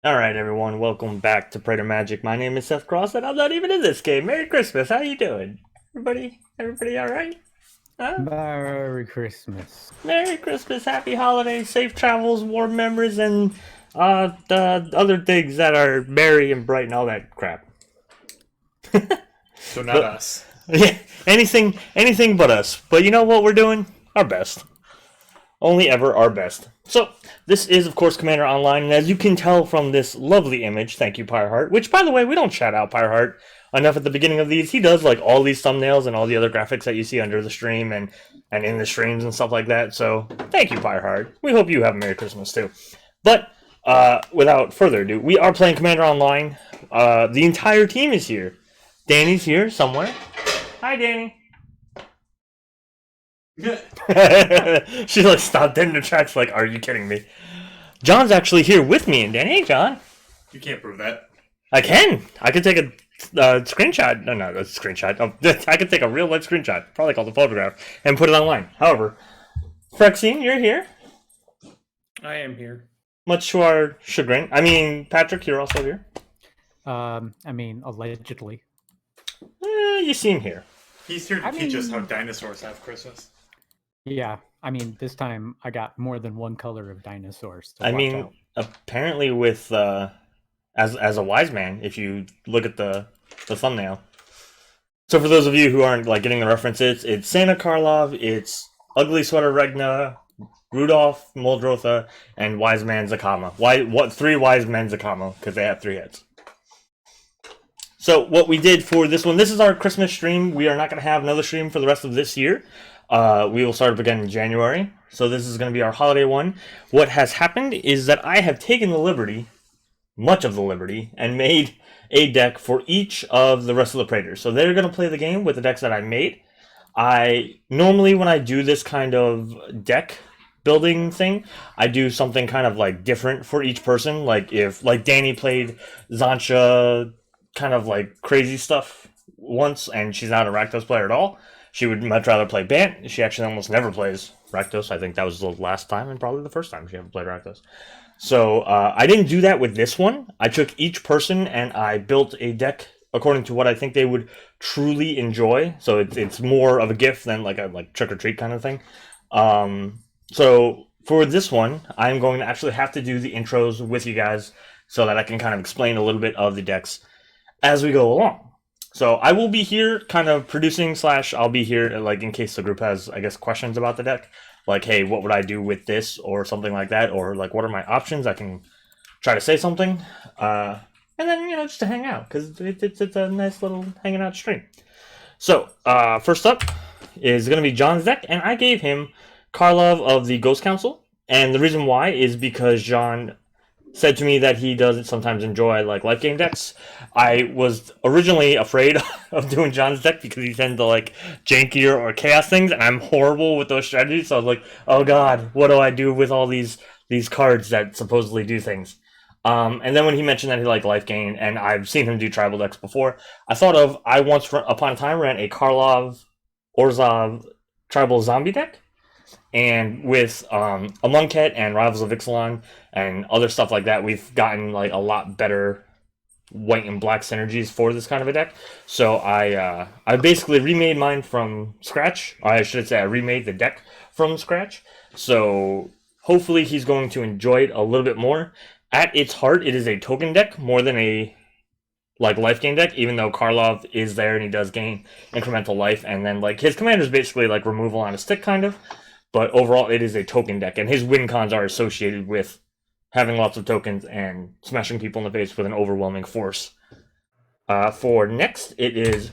Alright everyone, welcome back to Praetor Magic. My name is Seth Cross and I'm not even in this game. Merry Christmas, how you doing? Everybody alright? Huh? Merry Christmas. Merry Christmas, happy holidays, safe travels, warm memories, and the other things that are merry and bright and all that crap. So not But us. yeah, anything but us. But you know what we're doing? Our best. Only ever our best. So, this is, of course, Commander Online, and as you can tell from this lovely image, thank you, Pyreheart, which, by the way, we don't shout out Pyreheart enough at the beginning of these. He does, like, all these thumbnails and all the other graphics that you see under the stream and in the streams and stuff like that, so thank you, Pyreheart. We hope you have a Merry Christmas, too. But, without further ado, we are playing Commander Online. The entire team is here. Danny's here somewhere. Hi, Danny. She like stopped dead in her tracks like, are you kidding me? John's actually here with me and Danny. Hey, John. You can't prove that. I can. I could take a screenshot. No, a screenshot. Oh, I could take a real life screenshot, probably called a photograph, and put it online. However, Frexine, you're here. I am here. Much to our chagrin. I mean, Patrick, you're also here. Allegedly. You seem here. He's here to I teach us how mean- dinosaurs have Christmas. Yeah, this time I got more than one color of dinosaurs. To I watch mean, out. apparently with as a wise man, if you look at the thumbnail. So for those of you who aren't like getting the references, it's Santa Karlov, it's Ugly Sweater Regna, Rudolph Muldrotha, and Wise Man Zacama. Why? What? Three wise men Zacama because they have three heads. So what we did for this one, this is our Christmas stream. We are not going to have another stream for the rest of this year. We will start up again in January. So this is going to be our holiday one. What has happened is that I have taken the liberty, much of the liberty, and made a deck for each of the rest of the Praetors. So they're going to play the game with the decks that I made. I normally, when I do this kind of deck building thing, I do something kind of like different for each person. Like if like Danny played Zancha kind of like crazy stuff once and she's not a Rakdos player at all, she would much rather play Bant. She actually almost never plays Rakdos. I think that was the last time and probably the first time she ever played Rakdos. So I didn't do that with this one. I took each person and I built a deck according to what I think they would truly enjoy. So it's more of a gift than like a trick or treat kind of thing. So for this one, I'm going to actually have to do the intros with you guys so that I can kind of explain a little bit of the decks as we go along. So I will be here kind of producing / I'll be here like in case the group has, I guess, questions about the deck. Like, hey, what would I do with this or something like that? Or like, what are my options? I can try to say something. And then, just to hang out because it's a nice little hanging out stream. So first up is going to be John's deck. And I gave him Karlov of the Ghost Council. And the reason why is because John said to me that he does sometimes enjoy like life game decks. I was originally afraid of doing John's deck because he tends to like jankier or chaos things, and I'm horrible with those strategies. So I was like, oh god, what do I do with all these cards that supposedly do things? And then when he mentioned that he liked life gain, and I've seen him do tribal decks before, I thought of I once upon a time ran a Karlov Orzhov tribal zombie deck. And with Amonkhet and Rivals of Ixalan and other stuff like that, we've gotten like a lot better white and black synergies for this kind of a deck. So I basically remade mine from scratch. Or I should say I remade the deck from scratch. So hopefully he's going to enjoy it a little bit more. At its heart, it is a token deck more than a like life gain deck, even though Karlov is there and he does gain incremental life, and then like his commander is basically like removal on a stick kind of. But overall, it is a token deck, and his win cons are associated with having lots of tokens and smashing people in the face with an overwhelming force. For next, it is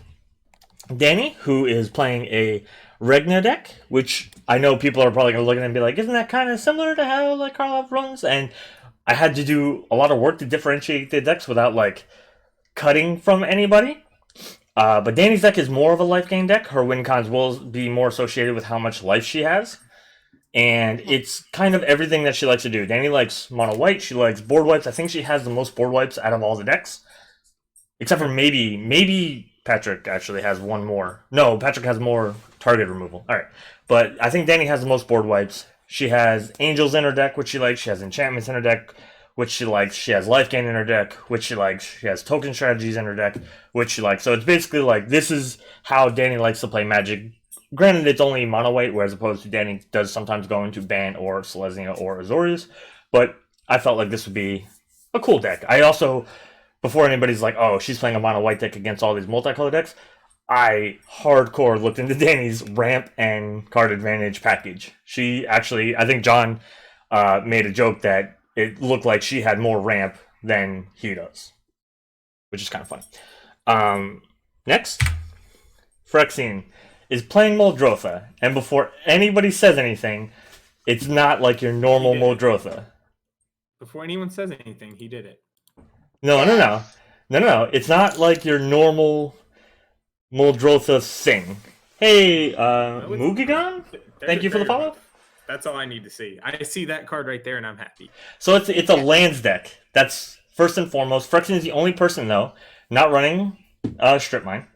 Danny, who is playing a Regna deck, which I know people are probably going to look at it and be like, isn't that kind of similar to how like Karlov runs? And I had to do a lot of work to differentiate the decks without like cutting from anybody. But Danny's deck is more of a life gain deck. Her win cons will be more associated with how much life she has. And it's kind of everything that she likes to do. Danny likes mono white. She likes board wipes. I think she has the most board wipes out of all the decks. Except for maybe Patrick actually has one more. No, Patrick has more target removal. All right. But I think Danny has the most board wipes. She has angels in her deck, which she likes. She has enchantments in her deck, which she likes. She has life gain in her deck, which she likes. She has token strategies in her deck, which she likes. So it's basically like this is how Danny likes to play Magic. Granted, it's only mono white, whereas opposed to Danny does sometimes go into Ban or Selesnya or Azorius. But I felt like this would be a cool deck. I also, before anybody's like, oh, she's playing a mono white deck against all these multicolor decks, I hardcore looked into Danny's ramp and card advantage package. She actually, I think John made a joke that it looked like she had more ramp than he does, which is kind of funny. Next, Phyrexian is playing Muldrotha, and before anybody says anything, it's not like your normal Muldrotha. Before anyone says anything, he did it. No. It's not like your normal Muldrotha thing. Hey, Mugigan? Thank you for the follow. That's all I need to see. I see that card right there, and I'm happy. So it's a lands deck. That's first and foremost. Phyrexian is the only person, though, not running Strip Mine.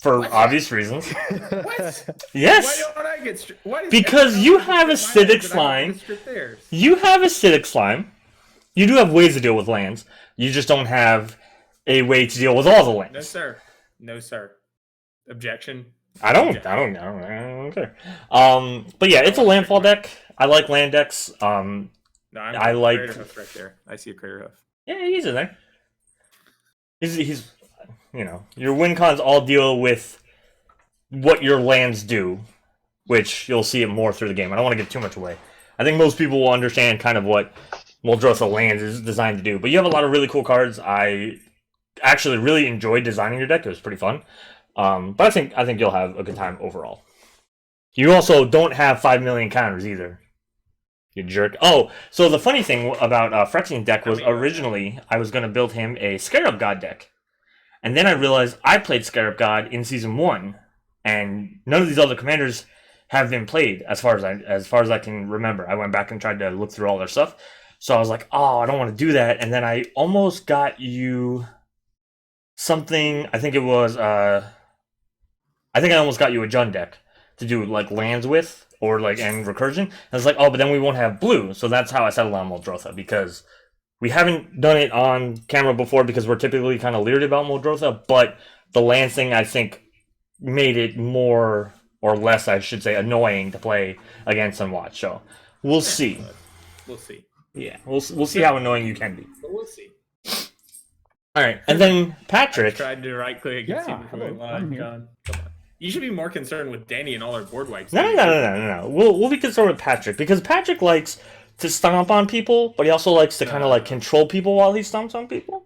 For obvious reasons. What? Yes. Why don't I get because you have acidic slime. You have acidic slime. You do have ways to deal with lands. You just don't have a way to deal with all the lands. No, sir. Objection. I don't care. But yeah, it's a landfall deck. I like land decks. No, I like Praetor Hoof right there. I see a Praetor Hoof. Yeah, he's in there. He's your win cons all deal with what your lands do, which you'll see it more through the game. I don't want to give too much away. I think most people will understand kind of what Muldrotha lands is designed to do. But you have a lot of really cool cards. I actually really enjoyed designing your deck. It was pretty fun. But I think you'll have a good time overall. You also don't have 5 million counters either. You jerk. Oh, so the funny thing about Phyrexian deck was originally I was going to build him a Scarab God deck. And then I realized I played Scarab God in Season 1, and none of these other commanders have been played as far as I can remember. I went back and tried to look through all their stuff. So I was like, oh, I don't want to do that. And then I almost got you something, I think it was, I almost got you a Jund deck to do like lands with, or like, and recursion. And I was like, oh, but then we won't have blue. So that's how I settled on Muldrotha, because we haven't done it on camera before because we're typically kind of leery about Muldrotha, but the land thing, I think, made it more, or less, I should say, annoying to play against and watch. So we'll see. We'll see. Yeah, we'll see how annoying you can be. But we'll see. All right, and then Patrick. I tried to right click against Yeah, you before we went live, John. Come on. You should be more concerned with Danny and all our board wipes. No. We'll be concerned with Patrick, because Patrick likes to stomp on people, but he also likes to kind of like control people while he stomps on people.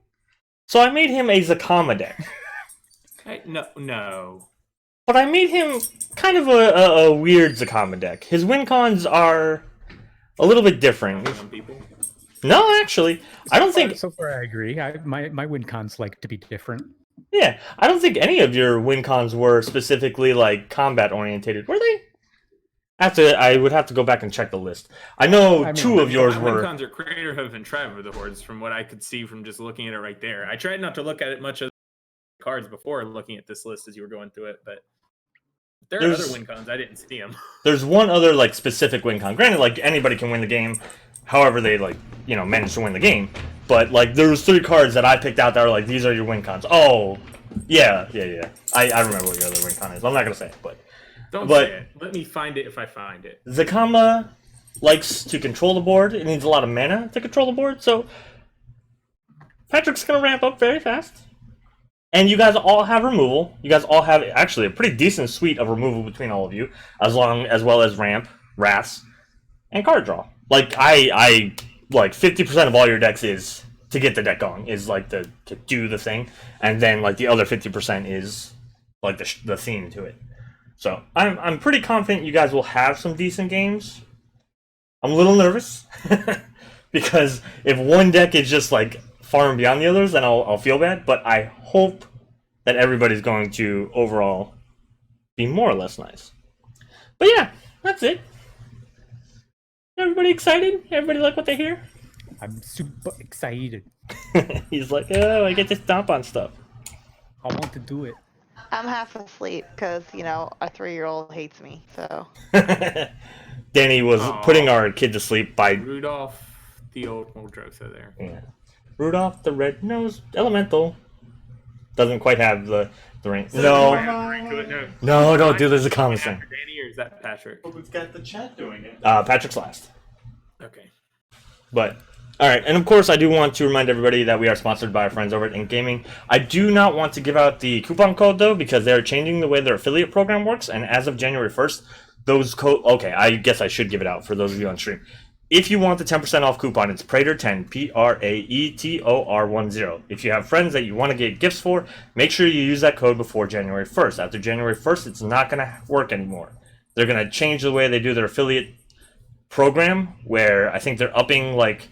So I made him a Zacama deck. No. But I made him kind of a weird Zacama deck. His win cons are a little bit different. No, actually, I don't think. So far, I agree. My win cons like to be different. Yeah, I don't think any of your win cons were specifically like combat orientated, were they? I would have to go back and check the list. I know two of yours were. Win cons are Praetor Hoof and Tribe of the Hordes, from what I could see from just looking at it right there. I tried not to look at it much of the cards before looking at this list as you were going through it, but there are other win cons. I didn't see them. There's one other like specific win con. Granted, like anybody can win the game, however they manage to win the game. But like there was 3 cards that I picked out that were like, these are your win cons. Oh, yeah. I remember what your other win con is. I'm not gonna say it, but. Don't say it. Let me find it if I find it. Zacama likes to control the board. It needs a lot of mana to control the board, so Patrick's going to ramp up very fast. And you guys all have removal. You guys all have actually a pretty decent suite of removal between all of you, as well as ramp, wraths, and card draw. Like I like 50% of all your decks is to get the deck going, is like to do the thing, and then like the other 50% is like the theme to it. So I'm pretty confident you guys will have some decent games. I'm a little nervous because if one deck is just like far and beyond the others, then I'll feel bad. But I hope that everybody's going to overall be more or less nice. But yeah, that's it. Everybody excited? Everybody like what they hear? I'm super excited. He's like, oh, I get to stomp on stuff. I want to do it. I'm half asleep because, a 3-year-old hates me, so. Danny was putting our kid to sleep by... Rudolph, the old Muldrotha there. Yeah. Rudolph the Red-Nosed Elemental. Doesn't quite have the ring. No. No, don't do the Zacama thing. After Danny, or is that Patrick? Oh, we've got the chat doing it. Patrick's last. Okay. But, alright, and of course I do want to remind everybody that we are sponsored by our friends over at Ink Gaming. I do not want to give out the coupon code, though, because they're changing the way their affiliate program works, and as of January 1st, those code... Okay, I guess I should give it out for those of you on stream. If you want the 10% off coupon, it's Praetor10, Praetor10. If you have friends that you want to get gifts for, make sure you use that code before January 1st. After January 1st, it's not going to work anymore. They're going to change the way they do their affiliate program, where I think they're upping like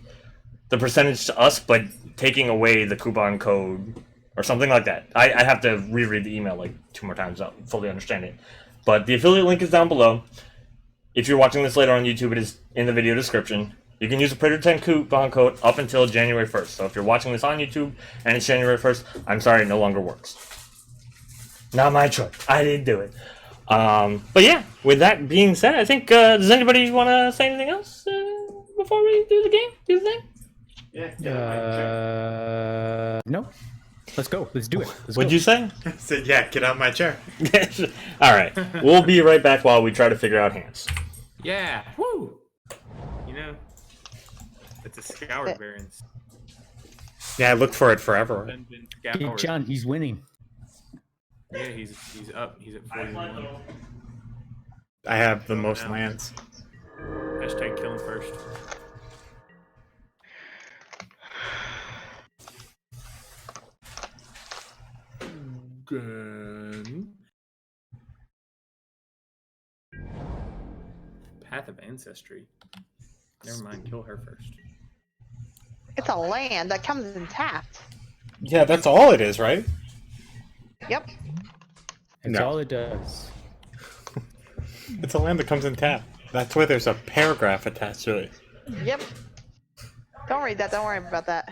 the percentage to us, but taking away the coupon code or something like that. I have to reread the email like 2 more times to fully understand it. But the affiliate link is down below. If you're watching this later on YouTube, it is in the video description. You can use the Praetor10 coupon code up until January 1st. So if you're watching this on YouTube and it's January 1st, I'm sorry, it no longer works. Not my choice. I didn't do it. But yeah, with that being said, I think, does anybody want to say anything else before we do the game? Do the thing? Yeah. No. Let's go. Let's do it. What'd you say? I said, yeah, get out my chair. All right. We'll be right back while we try to figure out hands. Yeah. Woo! You know, it's a scour variance. Yeah, I looked for it forever. Hey, John, he's winning. Yeah, he's up. He's at 41. I have the most lands. Hashtag kill him first. Good. Path of Ancestry. Never mind, kill her first. It's a land that comes in tapped. Yeah, that's all it is, right? Yep. That's No. all it does. It's a land that comes in tap. That's why there's a paragraph attached to it. Yep. Don't read that. Don't worry about that.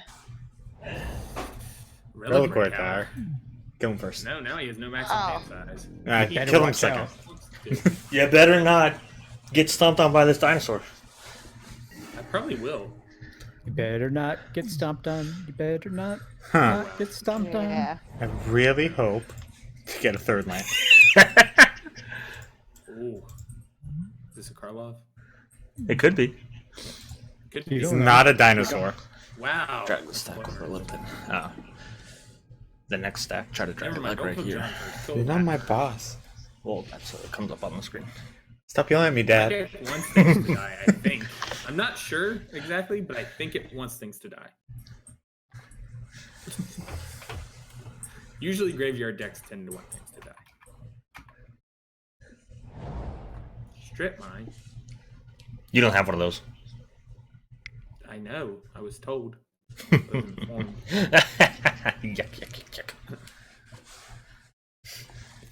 Reliquary Power. Kill him first. No, now he has no maximum hand size. Better Kill him watch second. out. You better not get stomped on by this dinosaur. I probably will. You better not get stomped on. You better not, Huh. not get stomped on. Yeah. I really hope to get a third land. Ooh. Is this a Karlov? It could be. Could You be. He's don't know. not a dinosaur. Wow. Drag the stack over a little bit. The next stack, try to drag Never it mind. like Don't right kill here. John first. Kill You're not Patrick. my boss. Well, that's what it comes up on the screen. Stop yelling at me, Dad. It wants things to die, I think. I'm not sure exactly, but I think it wants things to die. Usually graveyard decks tend to want things to die. Strip mine. You don't have one of those. I know. I was told. I was informed. Yuck.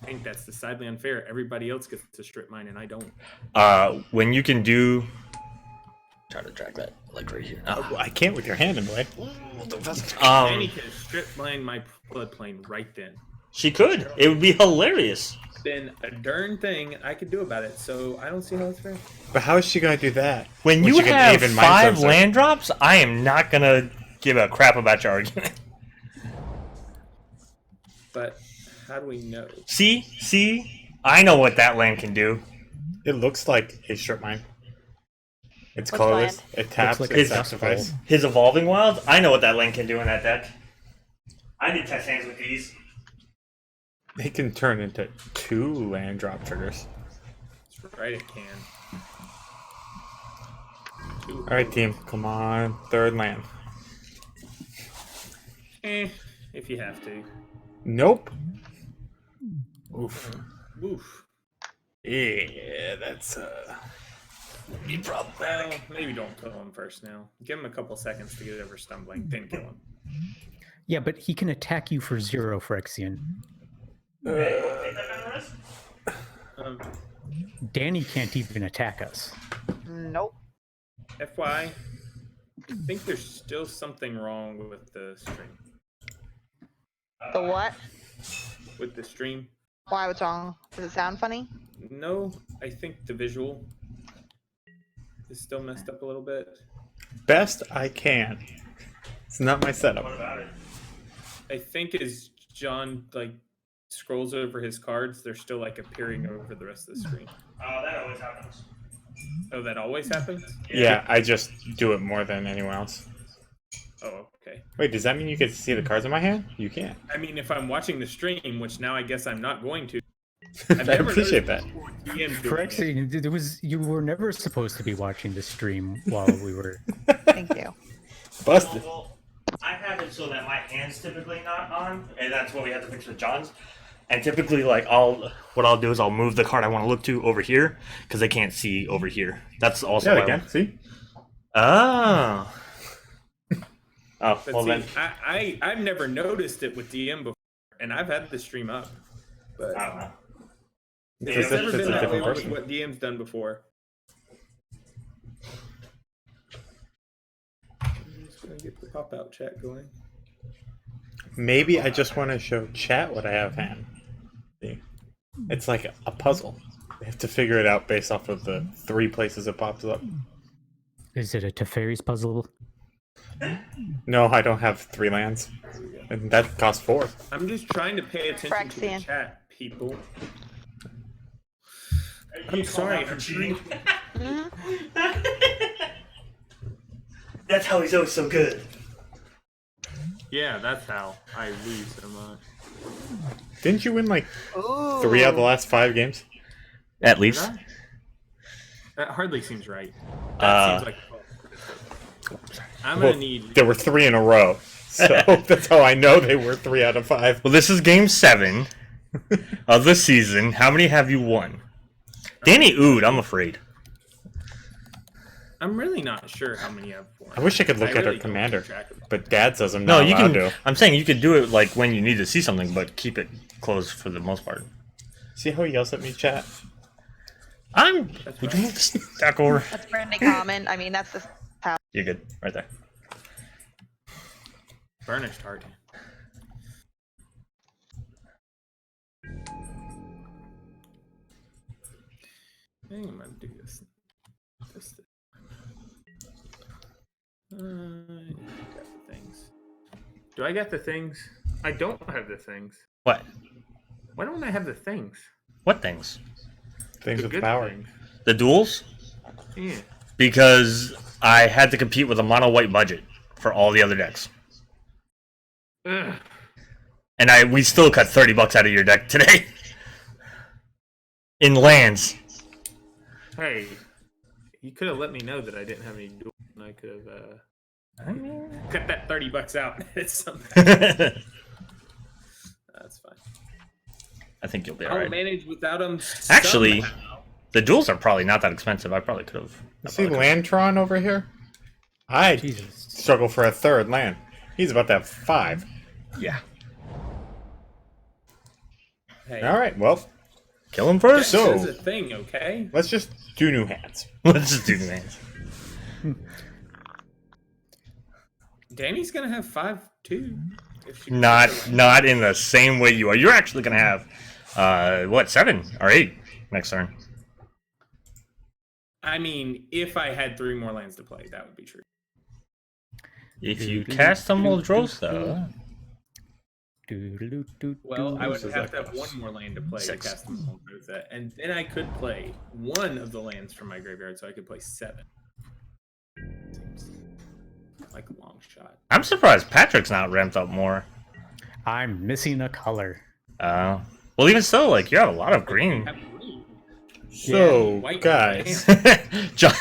I think that's decidedly unfair. Everybody else gets to strip mine, and I don't. When you can do... Try to drag that like right here. I can't with your hand in the way. Danny could strip mine my floodplain right then. She could. It would be hilarious. Then a darn thing I could do about it, so I don't see how it's fair. But how is she going to do that? When you she can have even mind 5 sensor? land drops, I am not going to give a crap about your argument. But how do we know? See? I know what that land can do. It looks like a strip mine. It's What's colorless. land? It taps. Looks It like a sacrifice. His Evolving Wilds, I know what that land can do in that deck. I did test hands with these. It can turn into 2 land drop triggers. That's right, it can. All right, team. Come on. Third land. If you have to. Nope. Oof. Oof. Yeah, that's Be problematic. Well, maybe don't kill him first now. Give him a couple seconds to get over stumbling, then kill him. Yeah, but he can attack you for 0, Phyrexian. Um, Danny can't even attack us. Nope. FY, I think there's still something wrong with the stream. The what? With the stream? Why? What's wrong? Does it sound funny? No, I think the visual is still messed up a little bit. best I can. It's not my What setup. about it? I think as John like scrolls over his cards, they're still like appearing over the rest of the screen. That always happens. Oh, that always happens? Yeah, I just do it more than anyone else. Oh, okay. Wait, does that mean you get to see the cards in my hand? You can't. I mean, if I'm watching the stream, which now I guess I'm not going to. I never appreciate that. noticed DM doing Correction, it was you were never supposed to be watching the stream while we were. Thank you. Busted. Well, I have it so that my hand's typically not on, and that's what we have to fix with John's. And typically, like, what I'll do is I'll move the card I want to look to over here because they can't see over here. That's also Yeah, why. again. See? Oh. Oh, But well see, then. I've never noticed it with DM before, and I've had the stream up. But I don't know. it's never It's been a that way different with person. what DM's done before. I'm just gonna get the pop-out chat going. Maybe I just want to show chat what I have hand. See? It's like a puzzle. They have to figure it out based off of the 3 places it pops up. Is it a Teferi's puzzle? No, I don't have 3 lands. And that costs 4. I'm just trying to pay attention to the Phyrexian. chat, people. I'm sorry, for I'm cheating. Mhm. That's how he's always so good. Yeah, that's how I lose so much. Didn't you win like Ooh. 3 out of the last 5 games? At Did least. I? That hardly seems right. That Uh, seems like. I'm Well, gonna need. there were 3 in a row. So that's how I know they were 3 out of 5. Well, this is game 7 of the season. How many have you won? Danny Ood, I'm afraid. I'm really not sure how many I've won. I wish I could look at really her don't commander. keep track of them. But Dad says I'm No, not you allowed can. to. I'm saying you could do it like when you need to see something, but keep it closed for the most part. See how he yells at me, chat? Would you move the stack over? That's pretty common. I mean, that's just how. You're good, right there. Burnished heart. I think I'm gonna do this. This. I got the things. Do I got the things? I don't have the things. What? Why don't I have the things? What things? Things The with good power. things. The duels? Yeah. Because I had to compete with a mono white budget for all the other decks, Ugh. and we still cut $30 out of your deck today in lands. Hey, you could have let me know that I didn't have any duels, and I could have cut that $30 out. It's something. I That's fine. think you'll be I'll alright. manage without them. Actually, somehow. the duels are probably not that expensive. I probably could have. You see Lantron over here? I Jesus. struggle for a 3rd land. He's about to have 5. Yeah. Hey, Alright, well, Kill him first. So- this is a thing, okay? let's just do new hands. Let's just do the lands. Danny's gonna have 5 too. If she Not in the same way you are. You're actually gonna have 7 or 8 next turn. I mean, if I had 3 more lands to play, that would be true. If you cast a Muldrotha, Well, I would does have that to have cost? 1 more land to play 6. to cast the Muldrotha, and then I could play 1 of the lands from my graveyard, so I could play 7. Seems like a long shot. I'm surprised Patrick's not ramped up more. I'm missing a color. Well, even so, like you have a lot of green. Have green. So, white guys, John,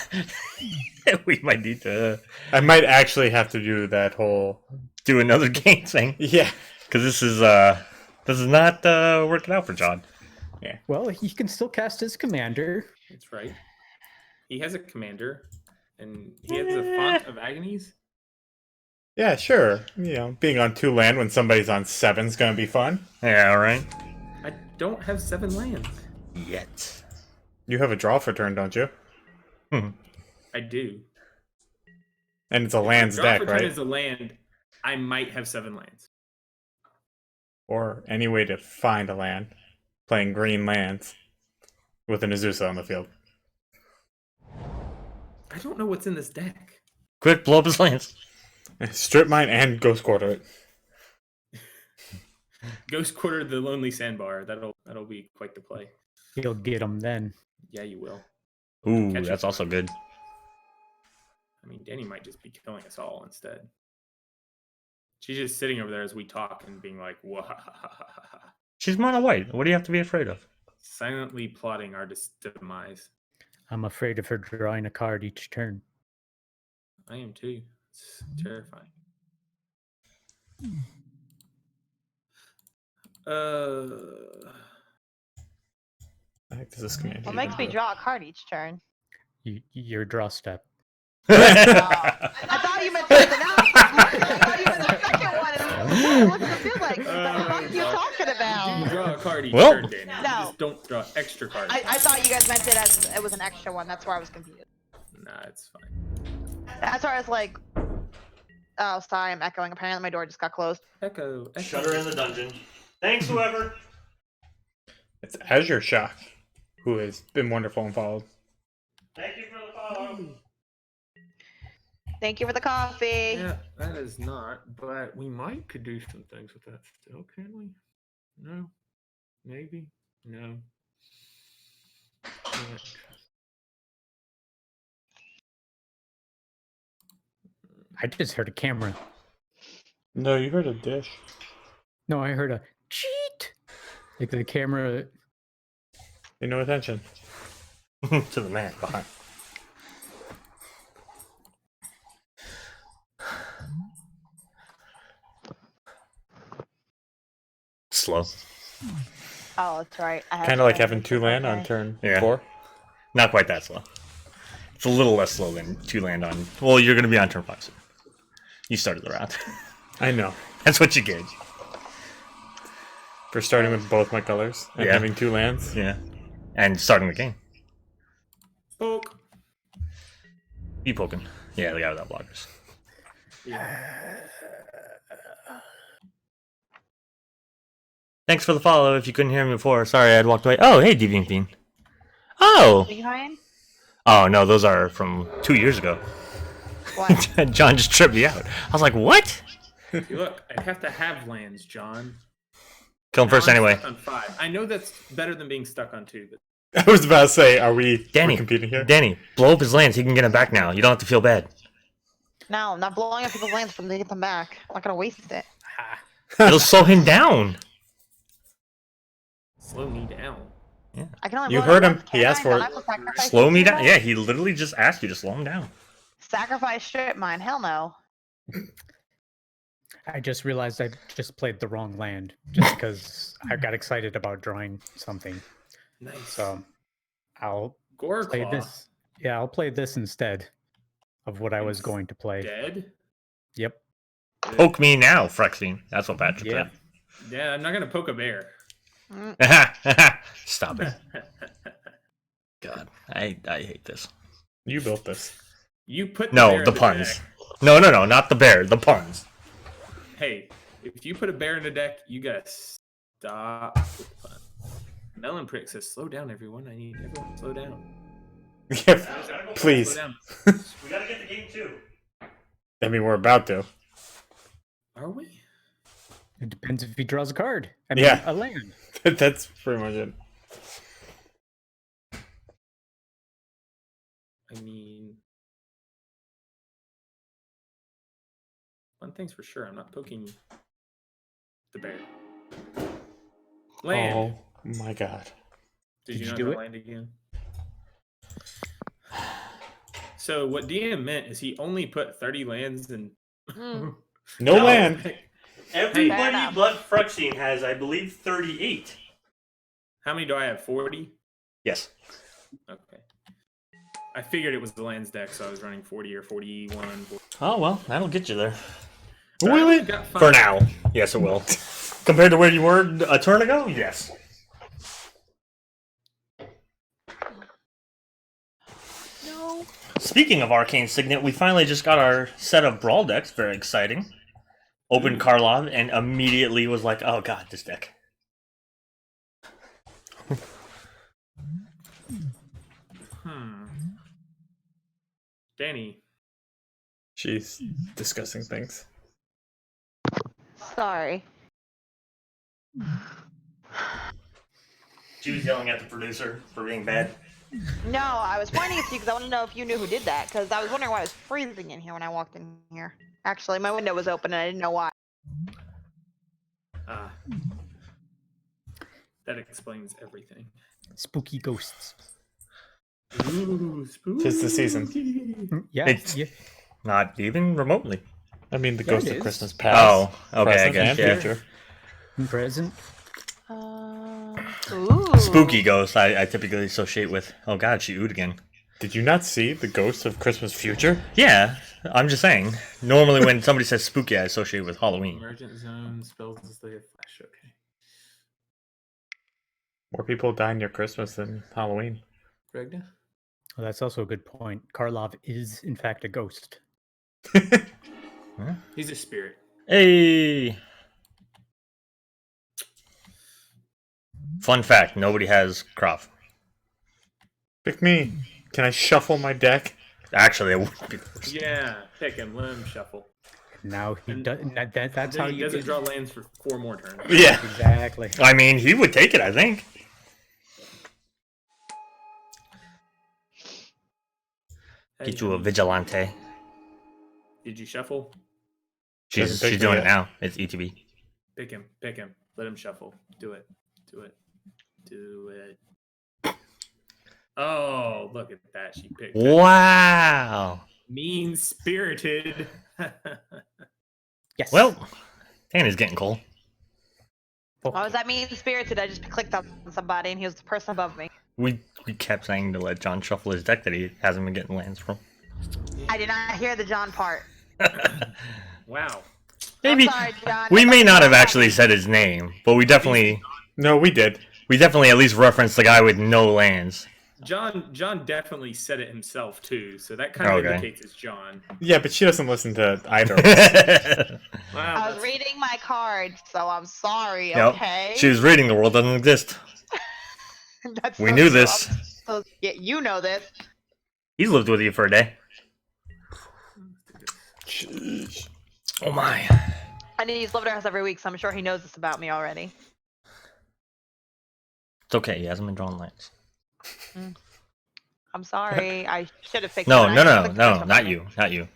we might need to I might actually have to do that whole. do another game thing Yeah. because this is not working out for John. Well, he can still cast his commander. That's right. He has a commander, and he has a font of agonies. Yeah, sure. You know, being on 2 land when somebody's on 7's gonna be fun. Yeah, all right. I don't have 7 lands. Yet. You have a draw for turn, don't you? I do. And it's a lands Draw deck, for turn right? is a land. I might have 7 lands. Or any way to find a land. Playing green lands with an Azusa on the field. I don't know what's in this deck. Quick, blow up his lands. Strip mine and ghost quarter it. Ghost Quarter the Lonely Sandbar. That'll be quite the play. You'll get them then. Yeah, you will. Ooh, Catch that's it. also good. I mean, Danny might just be killing us all instead. She's just sitting over there as we talk and being like, "Wahahaha," She's mono white. What do you have to be afraid of? silently plotting our demise. I'm afraid of her drawing a card each turn. I am too. It's terrifying. I think this is gonna be What makes me draw a card each turn? Your draw step. I thought you meant something else. I thought you meant the second one. And what's the feel like? What the fuck are you talking You about? draw a card each Well- turn, Danny. You No. just don't draw extra cards. I thought you guys meant it as it was an extra one. That's why I was confused. Nah, it's fine. That's why I was like, oh, sorry, I'm echoing. Apparently my door just got closed. Echo. Shut her in the dungeon. Thanks, whoever. It's Azure Shock, who has been wonderful and followed. Thank you for the follow. Thank you for the coffee. Yeah, that is not. But we could do some things with that still, can we? No. Maybe. No. Can't. I just heard a camera. No, you heard a dish. No, I heard a cheat. Like the camera. Pay no attention. To the man behind. Slow. Oh, that's right. Kind of like having 2 land on turn Yeah. 4. Not quite that slow. It's a little less slow than 2 land on. Well, you're going to be on turn 5 soon. You started the round. I know. That's what you gauge. For starting with both my colors and Yeah. having 2 lands. Yeah. And starting the game. Poke. You poking. Yeah, the guy without blockers. Yeah. Thanks for the follow. If you couldn't hear me before, sorry, I'd walked away. Oh, hey, Deviant Fiend. Oh! Behind? Oh, no, those are from 2 years ago. What? John just tripped me out. I was like, what? See, look, I have to have lands, John. Kill him first Now I'm anyway. stuck on 5. I know that's better than being stuck on 2, but I was about to say, are we Danny, we're competing here? Danny, blow up his lands. He can get them back now. You don't have to feel bad. No, I'm not blowing up people's lands for them to get them back. I'm not gonna waste it. It'll slow him down. slow me down. I can only You blow heard up him. once, He can't asked I? for Don't it. I have to sacrifice Slow me it to down. you? Yeah, he literally just asked you to slow him down. Sacrifice strip mine. Hell no. I just realized I just played the wrong land just because I got excited about drawing something. Nice. So I'll Gore play Claw. this. Yeah, I'll play this instead of what I was going to play. Dead? Yep. Poke me now, Frexine. That's what Patrick Yeah. Yeah, I'm not going to poke a bear. said. Stop it. God, I hate this. You built this. You put the No, bear the in puns. deck. No, not the bear. The puns. Hey, if you put a bear in the deck, you gotta stop with the pun. Melon Prick says, slow down, everyone. I need everyone to slow down. Yeah, please. Slow down. We gotta get the game too. I mean, we're about to. Are we? It depends if he draws a card. I mean, Yeah. a land. That's pretty much it. I mean, one thing's for sure, I'm not poking the bear. Land. Oh my god. Did you you not do draw it? land again? So what DM meant is he only put 30 lands in. Mm. No land. Fair Everybody enough. but Frexine has, I believe, 38. How many do I have? 40? Yes. Okay. I figured it was the lands deck, so I was running 40 or 41. 40. Oh well, that'll get you there. But I Will only it? got For 5. now, yes, it will. Compared to where you were a turn ago, yes. No. Speaking of Arcane Signet, we finally just got our set of Brawl decks. Very exciting. Opened Karlov and immediately was like, oh god, this deck. Danny, She's discussing things. Sorry. She was yelling at the producer for being bad. No, I was pointing at you because I want to know if you knew who did that. Because I was wondering why it was freezing in here when I walked in here. Actually, my window was open and I didn't know why. Ah. That explains everything. Spooky ghosts. Ooh, spooky. 'Tis the season. Yeah, It's- yeah. Not even remotely. I mean, the Yeah, Ghost it of is. Christmas Past. Oh, okay, I present, guess, and yeah. future. Present. Ooh. Spooky ghosts I typically associate with. Oh god, she oohed again. Did you not see the Ghost of Christmas Future? Yeah, I'm just saying. Normally when somebody says spooky, I associate with Halloween. Emergent zone spells as they flash. Okay. More people die near Christmas than Halloween. Regna? Well, that's also a good point. Karlov is, in fact, a ghost. He's a spirit. Hey! Fun fact, nobody has Krov. Pick me. Can I shuffle my deck? Actually, it would be the worst. Yeah, pick him, let him shuffle. Now he And does. That's how Then he you doesn't do. draw lands for 4 more turns. Yeah. Exactly. I mean, he would take it, I think. Get you a Vigilante. Did you shuffle? She's Doesn't take doing me it yet. now. It's E ETB. Pick him, pick him. Let him shuffle. Do it. Do it. Do it. Oh, look at that. She picked that. Wow! Mean spirited. Yes. Well, Tanner's getting cold. Why was that mean-spirited? I just clicked on somebody and he was the person above me. We kept saying to let John shuffle his deck that he hasn't been getting lands from. I did not hear the John part. Wow. Maybe I'm sorry, John. we may not have actually said his name, but we definitely No, we did. at least referenced the guy with no lands. John definitely said it himself too, so that kind of Okay. indicates it's John. Yeah, but she doesn't listen to either of us. Wow. I was that's- reading my cards, so I'm sorry, Nope. okay? She was reading the world doesn't exist. That's We so knew true. this. Yeah, you know this. He's lived with you for a day. Sheesh. Oh my. And he's lived at our house every week, so I'm sure he knows this about me already. It's okay, he hasn't been drawing lands. I'm sorry. I should have fixed No, it. no, I no, clicked no, on not somebody. you, not you.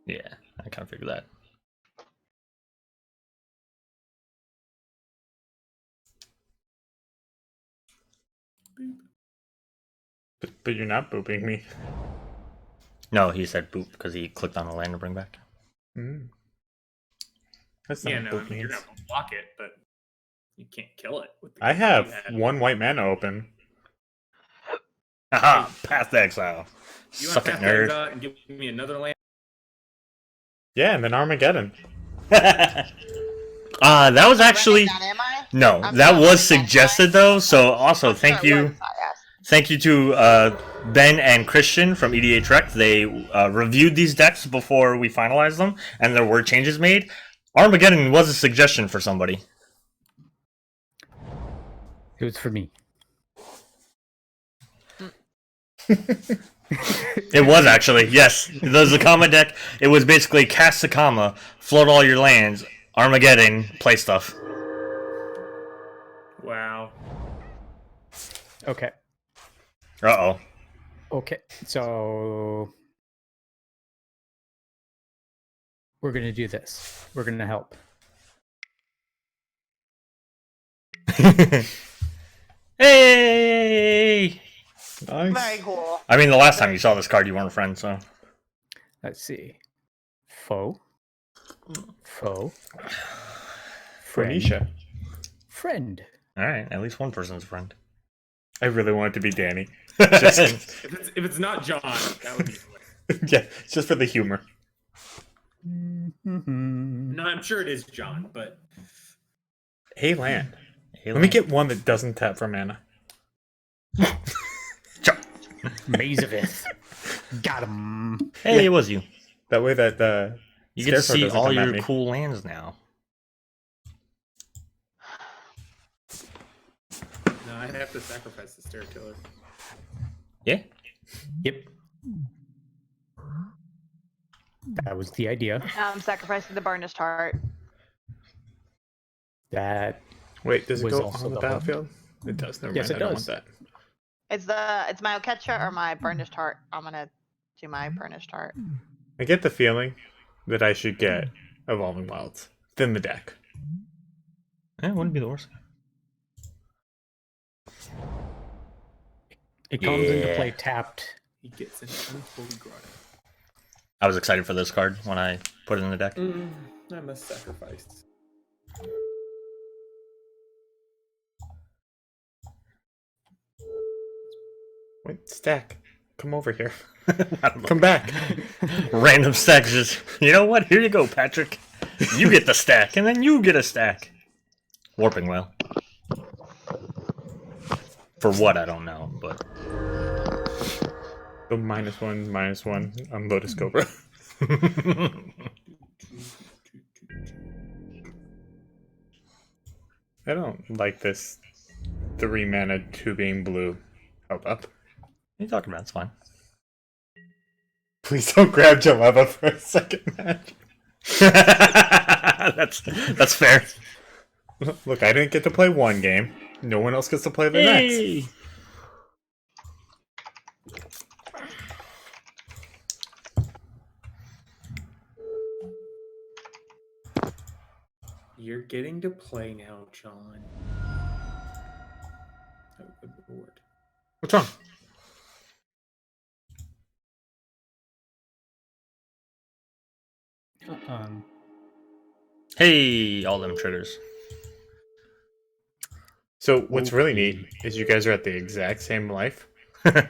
Yeah, I kind of figured that. But you're not booping me. No, he said boop because he clicked on a land to bring back. Mm. That's not Yeah, what no, I boop mean, you're means. not gonna block it, but you can't kill it. With the I cards have you had. one white mana open. Haha, past exile. You Suck want it, to pass nerd. those out and give me another land? Yeah, and then Armageddon. That was actually Not, am I? no. I'm That not was running that suggested side. though. So also I'm thank sure it you, was, I asked. thank you to Ben and Christian from EDH Rec. They reviewed these decks before we finalized them, and there were changes made. Armageddon was a suggestion for somebody. It was for me. It was actually, yes. The Zacama deck, it was basically cast Zacama, float all your lands, Armageddon, play stuff. Wow. Okay. Uh-oh. Okay. So we're gonna do this. We're gonna help. Hey! Nice. Very cool. I mean, the last time you saw this card, you weren't a friend, so... Let's see. Foe. Foe. Friend. Phoenicia. Friend. Alright, at least one person's a friend. I really want it to be Danny. If it's not John, that would be hilarious. Yeah, it's just for the humor. Mm-hmm. No, I'm sure it is John, but Hey, land. Hey, Let me get one that doesn't tap for mana. Maze of Ith. Got him. Hey, it was you. That way that the You get to Scarecrow see doesn't all come at your me. cool lands now. No, I have to sacrifice the stair killer. Yeah. Yep. That was the idea. Sacrificing the burnished heart. That Wait, does it was go also on the the hope. battlefield? It does. Never Yes, mind. it I don't does. want It's my Oketra or my burnished heart. I'm gonna do my burnished heart. that. I get the feeling that I should get Evolving Wilds. Thin the deck. It wouldn't be the worst. it comes into Yeah. play tapped. He gets an unholy grotto. I was excited for this card when I put it in the deck. I must sacrifice. Wait, stack. Come over here. I don't know. Come back. Random stacks just, you know what? Here you go, Patrick. You get the stack, and then you get a stack. Warping Well. For what, I don't know, but... Go -1/-1 on Lotus Cobra. I don't like this 3 mana 2 being blue. Hold up. What are you talking about? It's fine. Please don't grab Jaleva for a second match. That's fair. Look, I didn't get to play one game. No one else gets to play the next. Hey! You're getting to play now, John. Oh, good lord. What's wrong? Hey, all them triggers. So what's really neat is you guys are at the exact same life, but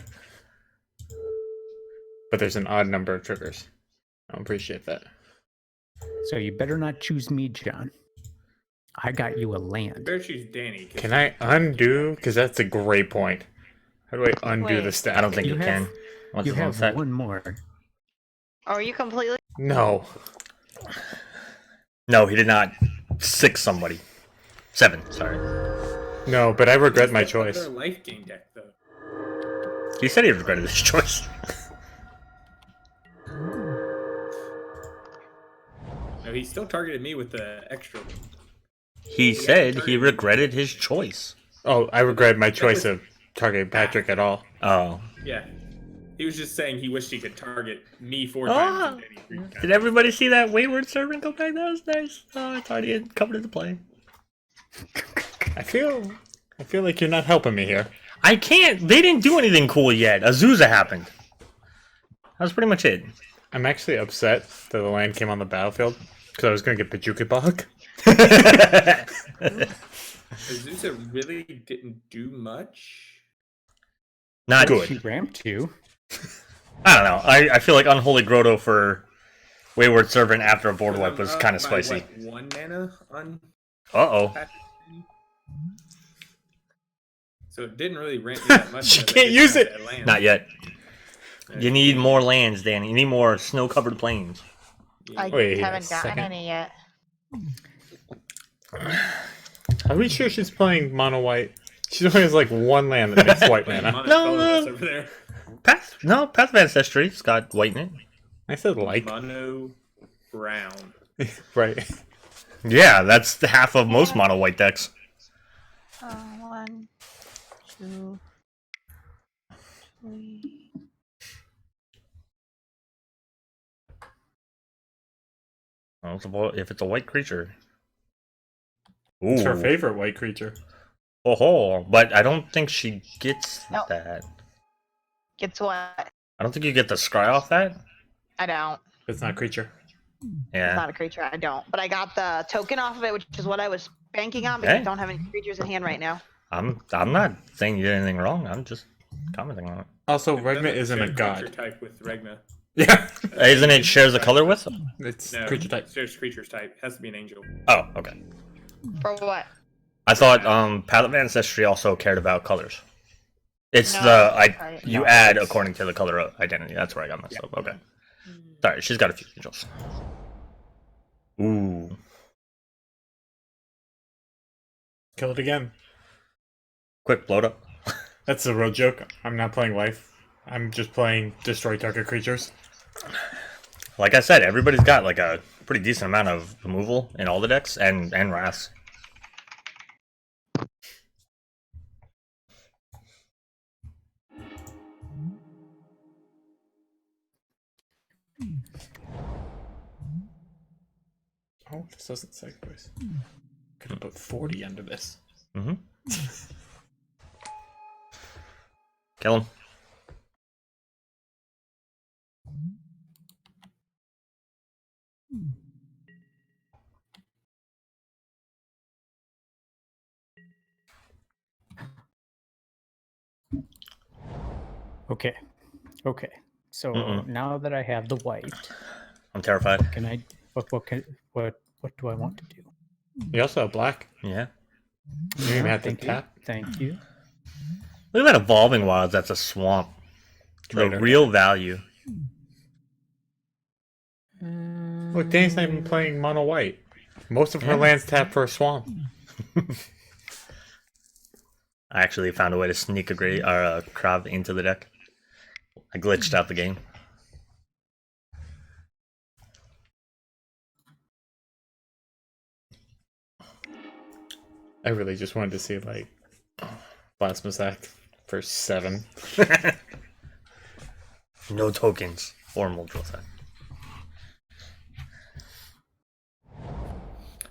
there's an odd number of triggers. I appreciate that. So you better not choose me, John. I got you a land. Better choose Danny. Can I undo? Because that's a great point. How do I undo Wait. the stack? I don't think you, You can. have- Once You it's on have set. one more. Oh, are you completely? No. No, he did not 6 somebody. 7, sorry. No, but I regret my That's choice. Their life gain deck, though. He said he regretted his choice. No, he still targeted me with the extra. He said he regretted his choice. Oh, I regret my choice of targeting Patrick at all. Oh. Yeah. He was just saying he wished he could target me 4 Oh. times. And Danny 3 times. Did everybody see that Wayward Servant go back? That was nice. Oh, I thought he had come into play. I feel like you're not helping me here. I can't. They didn't do anything cool yet. Azusa happened. That was pretty much it. I'm actually upset that the land came on the battlefield because I was going to get Bajuka Bog. Azusa really didn't do much. Not Good. She ramped you. I don't know. I feel like Unholy Grotto for Wayward Servant after a board wipe was I'm kind of up by, spicy. Like 1 mana on Uh-oh. Patrick. So it didn't really ramp me that much. She because I can't didn't use have it. that land. Not yet. Yeah. You need more lands, Danny. You need more snow-covered plains. Yeah. I Wait a haven't gotten second. any yet. Are we sure she's playing mono white? She only has like one land that makes white Playing mana. Mono No, Colorless no. over there. Path of Ancestry's got white in it. I said like. Mono brown. Right. Yeah, that's the half of most mono white decks. 1, 2, 3. Well, if it's a white creature. It's her Ooh. favorite white creature. Oh, but I don't think she gets No. that. Gets what? I don't think you get the scry off that. I don't. It's not a creature. It's Yeah. not a creature. I don't. But I got the token off of it, which is what I was banking on because Hey. I don't have any creatures in hand right now. I'm not saying you did anything wrong. I'm just commenting on it. Also, Then Regna it isn't a shares god. creature type with Regna. Yeah. Isn't it shares a color with? It's No, creature type. There's creatures type. Has to be an angel. Oh, okay. For what? I thought Path of Ancestry also cared about colors. It's No, right. you No, add it's- according to the color of identity. That's where I got messed up. Okay. Sorry, she's got a few angels. Ooh. Kill it again. Quick bloat up. That's a real joke. I'm not playing life. I'm just playing destroy target creatures. Like I said, everybody's got like a pretty decent amount of removal in all the decks and wraths. Oh, this doesn't sacrifice. Could have put 40 under this. Mm-hmm. Kill him. Okay. Okay. So now that I have the white, I'm terrified. can I? What do I want to do? You also have black. Yeah. You even have to Thank you. tap. Thank you. Look at that Evolving Wilds. That's a swamp. Praetor. The real value. Look, Danny's not even playing mono white. Most of her lands tap for a swamp. I actually found a way to sneak a Krav into the deck. I glitched out the game. I really just wanted to see, like, Plasma Sack for 7. No tokens or Muldrotha.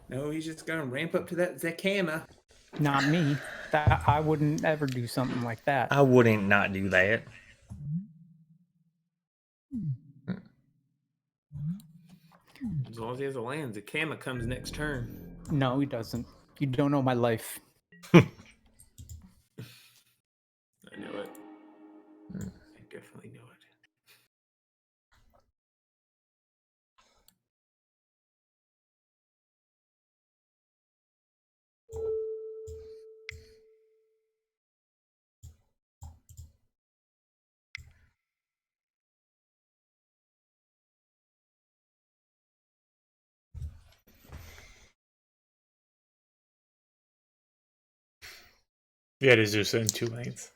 No, he's just gonna ramp up to that Zacama. Not me. That I wouldn't ever do something like that. I wouldn't not do that. As long as he has a land, Zacama comes next turn. No, he doesn't. You don't know my life. I know it. I definitely know it. You had Azusa in 2 lanes.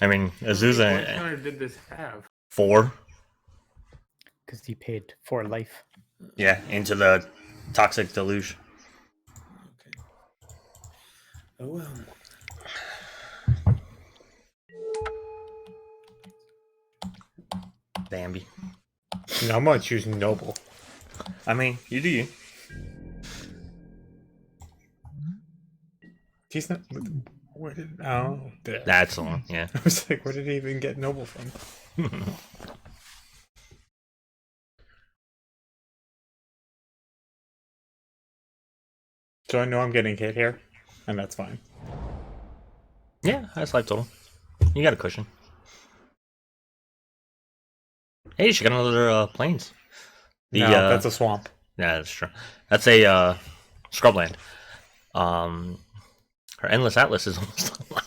I mean, What Azusa counter did this have? 4. Because he paid for life. Yeah, into the Toxic Deluge. Okay. Oh well. Bambi. No, I'm gonna choose Noble. I mean, you do you. He's not. Where did? Oh, there. That's the one, yeah. I was like, where did he even get Noble from? So I know I'm getting hit here, and that's fine. Yeah, that's life total. You got a cushion. Hey, she got another plains. No, that's a swamp. Yeah, that's true. That's a scrubland. Her Endless Atlas is almost online.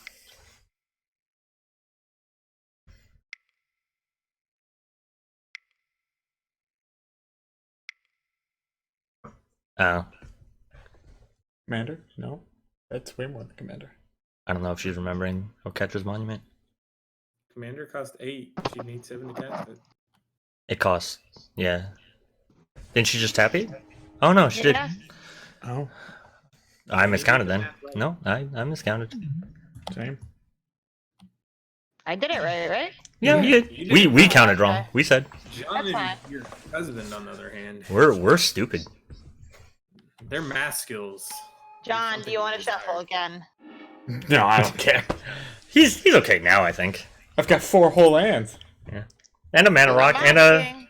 Commander? No, that's way more than Commander. I don't know if she's remembering Catcher's Monument. Commander cost 8. She needs 7 to cast it. It costs, yeah. Didn't she just tap it? Oh no, she Yeah. did. Oh, I miscounted then. No, I miscounted. same. I did it right? Yeah, You we did. we counted wrong. We said John That's and your husband, on the other hand, we're stupid. their math skills. John, do you want to shuffle again? No, I don't care. He's okay now, I think. I've got 4 whole lands. And a mana rock I'm and a. asking.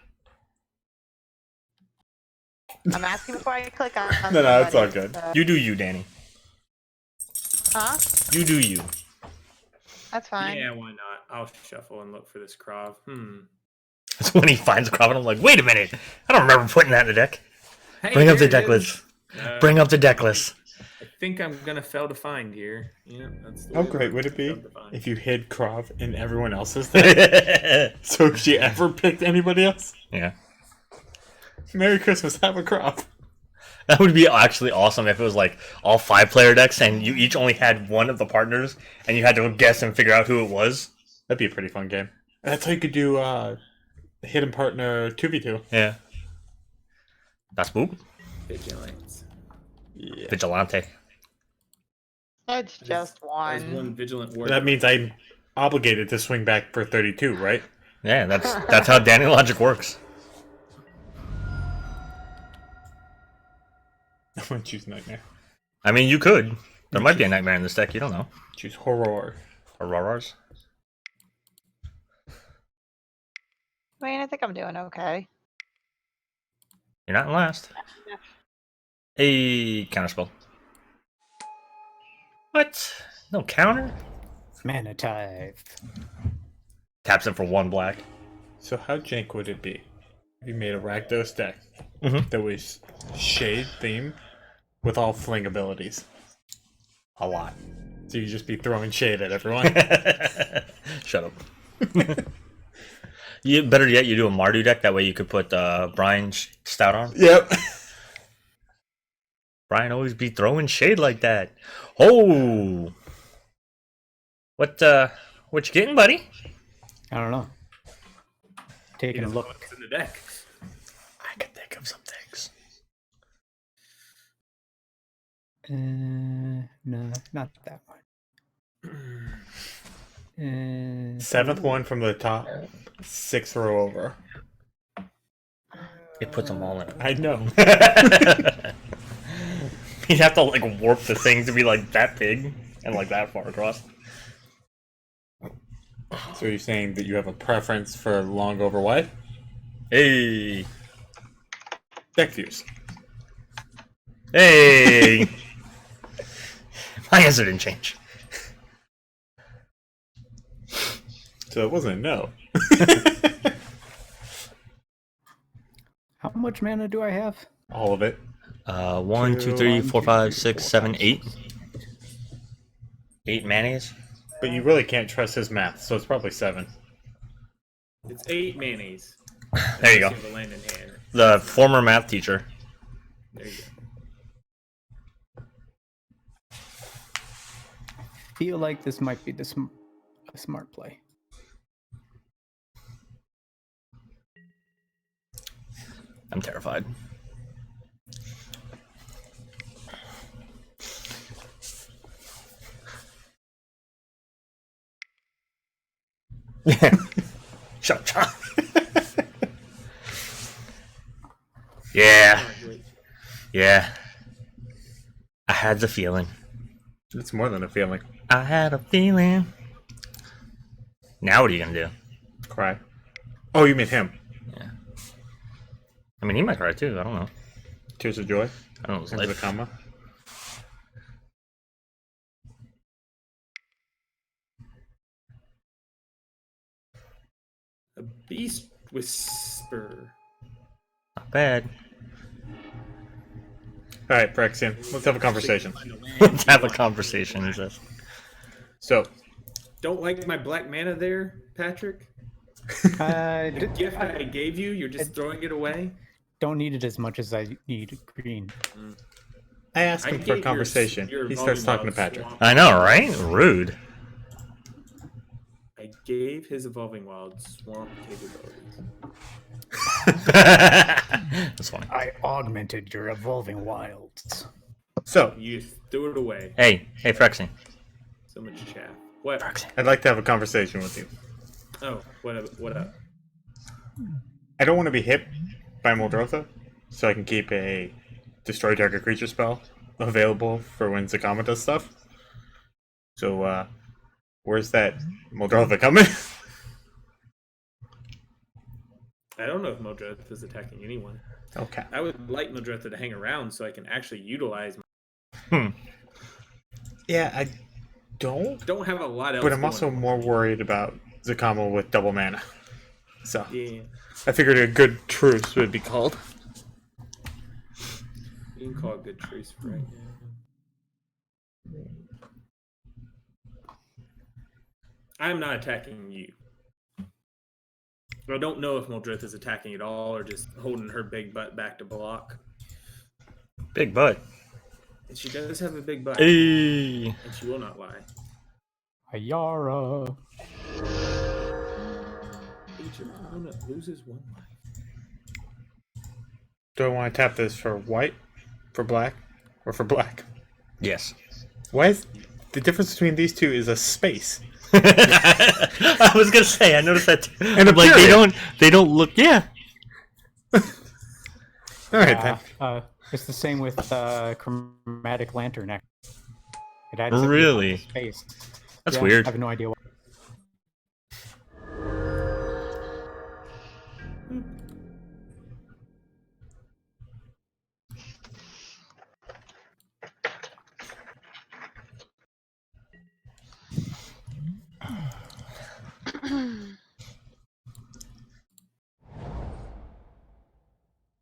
I'm asking before I click on. No, it's all somebody, good. so- You do you, Danny. Huh? You do you. That's fine. Yeah, why not? I'll shuffle and look for this Krav. That's when he finds a crop, and I'm like, wait a minute, I don't remember putting that in the deck. Hey, Bring up the there deck it is. list. Bring up the deck list. I think I'm gonna fail to find here. Yeah, that's the How way great would it be fail to find. if you hid Krav in everyone else's deck? So if she ever picked anybody else, Yeah. Merry Christmas, have a Krav. That would be actually awesome if it was like all 5-player decks and you each only had one of the partners and you had to guess and figure out who it was. That'd be a pretty fun game. That's how you could do hidden partner 2v2. Yeah. That's boop. Vigilance. Yeah. Vigilante. It's just As one. one vigilant warrior. That means I'm obligated to swing back for 32, right? Yeah, that's how Danny Logic works. I'm gonna choose Nightmare. I mean, you could. There might be a nightmare in this deck. You don't know. Choose Horror. Auroras. I mean, I think I'm doing okay. You're not in last. A counterspell. What? No counter? Mana Tithe. Taps it for 1 black. So how jank would it be if you made a Rakdos deck Mhm. that was Shade theme with all fling abilities? A lot. So you just be throwing shade at everyone. Shut up. You better yet, you do a Mardu deck. That way you could put Brian Stout on. Yep. Brian always be throwing shade like that. Oh, what you getting, buddy? I don't know. Taking a look. What's in the deck? I can think of some things. No, not that one. 7th one from the top, 6th row over. It puts them all in. I know. You'd have to like warp the thing to be like that big and like that far across. So you're saying that you have a preference for long over wide? Hey, Deck views. hey. My answer didn't change. So it wasn't a no. How much mana do I have? All of it. 1, 2, 3, 4, 5, 6, 7, 8. 8 mayonnaise. But you really can't trust his math, so it's probably 7. It's 8 mayonnaise. There you go. Unless have a land in hand. The former math teacher. There you go. Feel like this might be a smart play. I'm terrified. Shut up, John. Yeah. Yeah. I had the feeling. It's more than a feeling. I had a feeling. Now what are you gonna do? Cry. Oh, you mean him. I mean, he might cry too. I don't know. Tears of Joy. I don't know his And life. Zacama. A beast whisper. Not bad. Alright, Prexian, let's have a conversation. Let's have a conversation. He says. So, Don't like my black mana there, Patrick? I The gift I gave you, you're just throwing it away? don't need it as much as I need green. I asked I him for a gave your- conversation. your He starts talking to Evolving Patrick. Wild I know, right? Rude. I gave his Evolving Wild swamp capabilities. That's funny. I augmented your evolving wilds. So, You threw it away. Hey, Frexing. So much chaff. What? I'd like to have a conversation with you. Oh, what up? What up? I don't want to be hit by Muldrotha, so I can keep a Destroy Target Creature spell available for when Zacama does stuff. So, where's that Muldrotha coming? I don't know if Muldrotha is attacking anyone. Okay. I would like Muldrotha to hang around so I can actually utilize. My... Yeah, I don't have a lot else. But I'm going also on. more worried about Zacama with double mana. So, Yeah, I figured a good truce would be called. you can call it good truce for right now. I'm not attacking you. I don't know if Muldrotha is attacking at all or just holding her big butt back to block. Big butt. And she does have a big butt, Hey. and she will not lie. Ayara. Each opponent loses 1 life. Do I want to tap this for white, for black, or for black? Yes. Why is the difference between these two is a space? I was gonna say, I noticed that too. And a like period. they don't look. Yeah. All right then. It's the same with chromatic lantern. It adds Really? space. That's Yeah, weird. I have no idea why.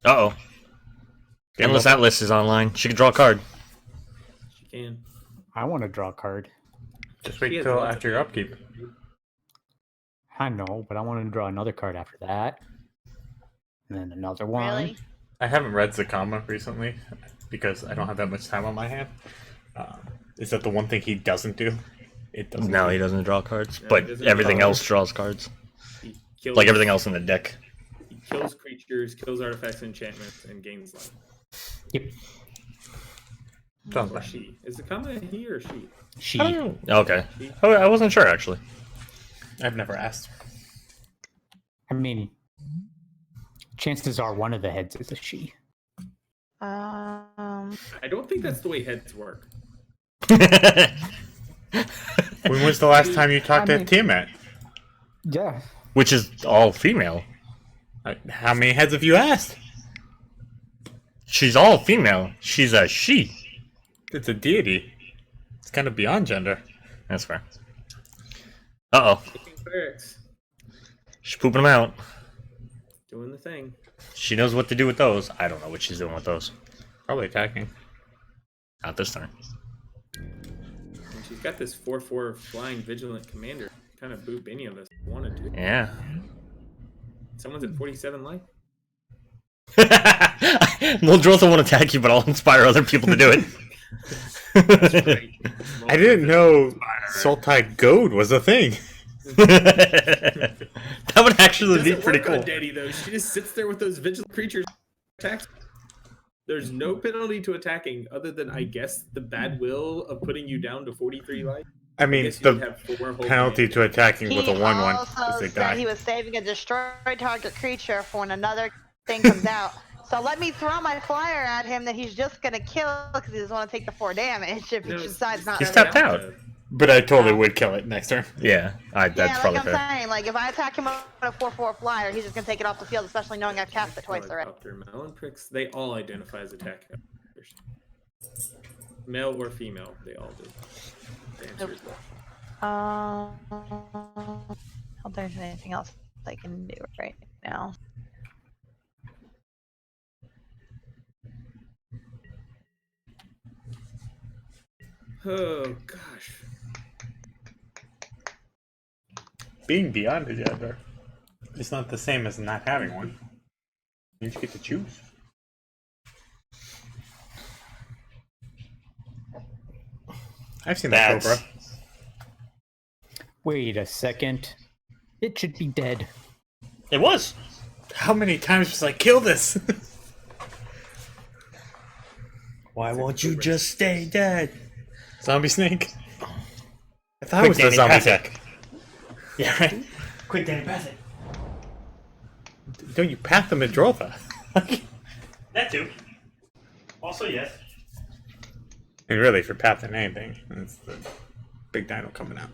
Uh-oh. Endless Atlas is online. She can draw a card. She can. I want to draw a card. Just She wait has till lots after of your things. upkeep. I know, but I want to draw another card after that. And then another one. Really? I haven't read Zacama recently because I don't have that much time on my hand. Is that the one thing he doesn't do? It doesn't. No, he doesn't draw cards, No, he but doesn't everything draw else draws cards. He kills, Like everything else in the deck. He kills creatures, kills artifacts and enchantments, and gains life. Yep. Sounds Or bad. she. Is the comment he or she? She. I don't know. Okay. I wasn't sure, actually. I've never asked. I mean, chances are one of the heads is a she. I don't think that's the way heads work. When was the last time you talked I to mean- Tiamat? Yeah. Which is all female. How many heads have you asked? She's all female. She's a she. It's a deity. It's kind of beyond gender. That's fair. Uh-oh. Taking clerics, She's pooping them out. doing the thing. She knows what to do with those. I don't know what she's doing with those. Probably attacking. Not this turn. And she's got this 4/4 flying vigilant commander. Kind of boop any of us wanted to. Yeah. Someone's at 47 life. Muldrotha won't attack you, but I'll inspire other people to do it. Great. I didn't know Sultai Goad was a thing. That would actually be Doesn't pretty work on cool. Daddy though. She just sits there with those vigilant creatures. Attacks. There's no penalty to attacking other than I guess the bad will of putting you down to 43 life. I I mean, guess you would the have 4 whole penalty to attacking with a 1/1 also is they said die. he was saving a destroyed target creature for when another thing comes out. So let me throw my flyer at him that he's just gonna kill because he doesn't want to take the 4 damage if he No, decides not He's to. tapped out. But I totally would kill it next turn. Yeah, that's Yeah, like probably I'm fair. saying, like if I attack him with a 4/4 flyer, he's just gonna take it off the field, especially knowing I've cast it twice already. Helicopter, Melon pricks, they all identify as attack vectors. Male or female, they all do. The answer is no. I don't think there's anything else I can do right now. Oh gosh. Being beyond a gender is not the same as not having one. You just get to choose. I've seen that That's- Cobra. Wait a second. It should be dead. It was. How many times was I kill this? Why won't you just stay dead? Zombie snake. I thought Quick, it was the Danny, zombie pass it. tech. Yeah, right? Quick, Danny, pass it. Don't you path the Muldrotha? That too. Also, yes. And really, if you're pathing anything, it's the big dino coming out.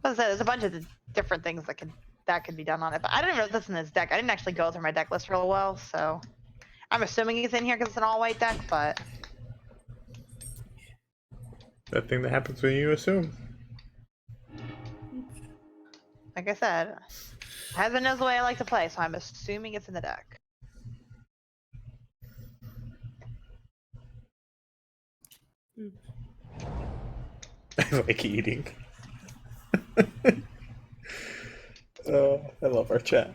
But there's a bunch of different things that could be done on it. But I didn't even know this in this deck. I didn't actually go through my deck list real well, so I'm assuming it's in here because it's an all-white deck. But That thing that happens when you assume. like I said, husband knows the way I like to play, so I'm assuming it's in the deck. I like eating. I love our chat.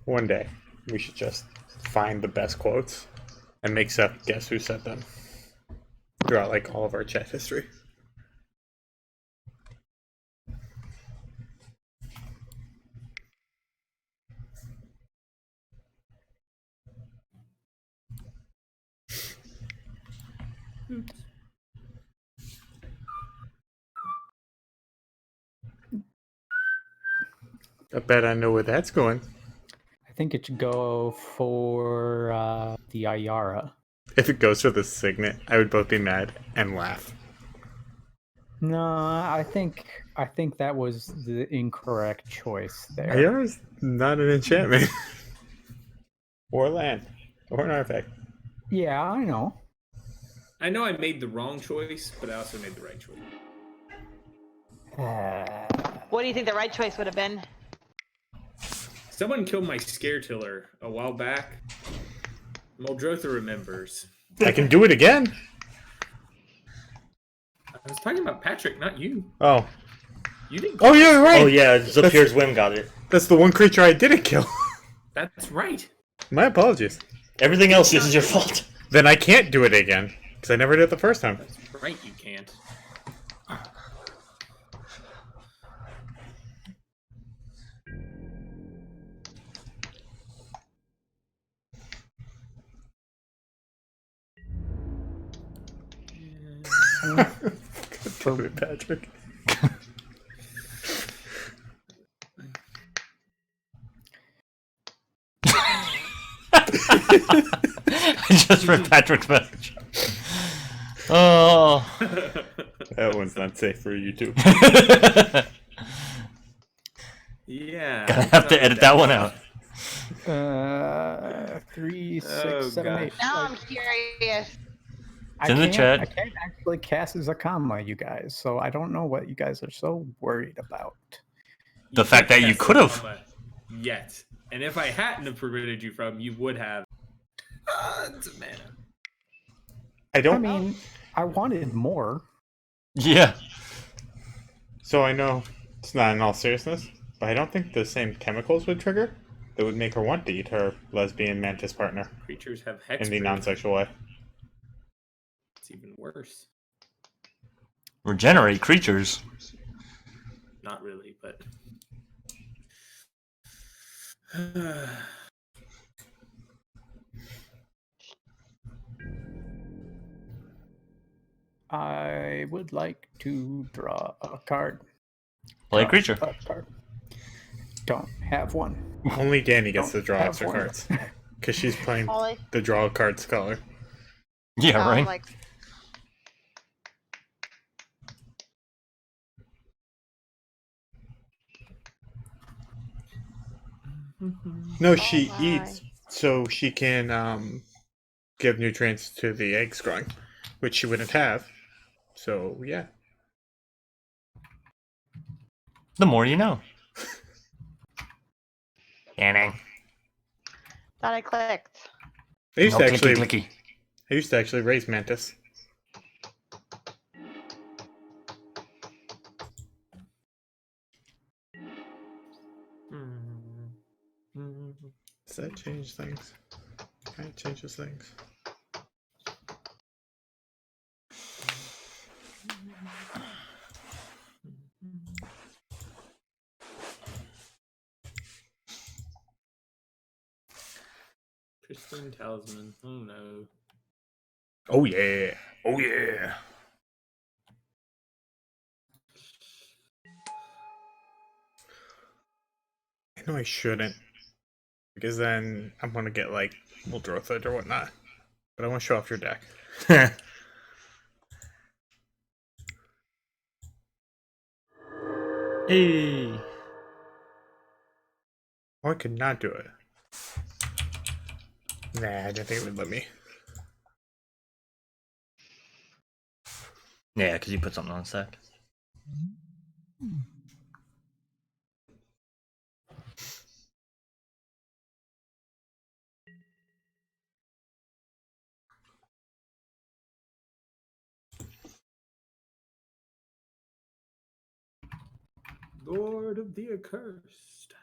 One day. we should just find the best quotes and make Seth guess who said them throughout like all of our chat history. I bet I know where that's going. I think it should go for the Ayara. If it goes for the signet, I would both be mad and laugh. No, I think that was the incorrect choice there. Ayara's not an enchantment. Or land. Or an artifact. Yeah, I know. I know I made the wrong choice, but I also made the right choice. What do you think the right choice would have been? Someone killed my scare tiller a while back. Muldrotha remembers. I can do it again. I was talking about Patrick, not you. Oh. You didn't. Oh, yeah, right. Oh yeah, Zapier's whim got it. That's the one creature I didn't kill. That's right. My apologies. Everything else is your fault. Then I can't do it again. Because I never did it the first time. That's right. You can't. Damn it, Patrick. Just read Patrick's message. Oh. That one's not safe for YouTube. Yeah. Gonna have to edit that one out. 3, 6, Oh, 7, 8. gosh. Now I'm curious. It's in the chat. I can't actually cast Zacama, you guys, so I don't know what you guys are so worried about. The fact that you could have. Yet. And if I hadn't have prevented you from, you would have. Tons of mana. I don't. I mean, I wanted more. Yeah. So I know it's not in all seriousness, but I don't think the same chemicals would trigger that would make her want to eat her lesbian mantis partner Creatures have hex. in the non-sexual way. It's even worse. Regenerate creatures. Not really, but. I would like to draw a card. Play a Draw creature. a card. Don't have one. Only Danny gets to Don't draw have extra one. cards because she's playing Ollie. the draw cards color. Yeah, right. Like, No, she my. eats so she can give nutrients to the eggs growing, which she wouldn't have. So yeah, The more you know. Danning. thought I clicked. I used to actually, clicky. I used to actually raise mantis. Does that change things? Kind of changes things. Pristine talisman. Oh no. Oh yeah! Oh yeah! I know I shouldn't, because then I'm gonna get like Muldrotha or whatnot. But I want to show off your deck. Hey. Oh, I could not do it. Nah, I didn't think it would let me. Yeah, because you put something on stack. Lord of the Accursed.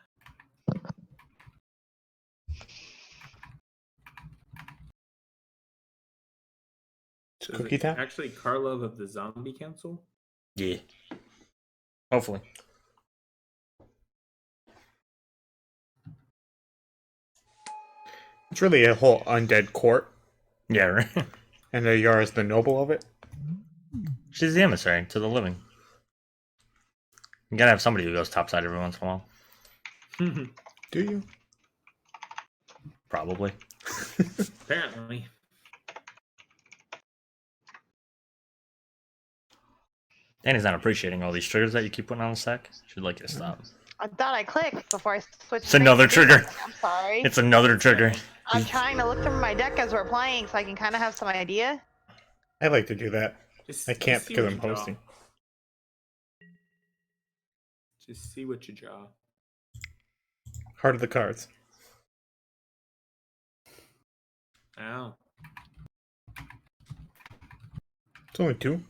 So is Cookie it time? actually Karlov of the Zombie Council? Yeah. Hopefully. It's really a whole undead court, Yeah, right. and Yara is the noble of it. She's the emissary to the living. You gotta have somebody who goes topside every once in a while. Do you? Probably. Apparently. Danny's not appreciating all these triggers that you keep putting on the stack. She'd like you to stop. I thought I clicked before I switched. It's another things to trigger. something. I'm sorry. It's another trigger. I'm trying to look through my deck as we're playing so I can kind of have some idea. I like to do that. I can't Just see because what I'm you draw. hosting. Just see what you draw. Heart of the cards. Ow. It's only 2.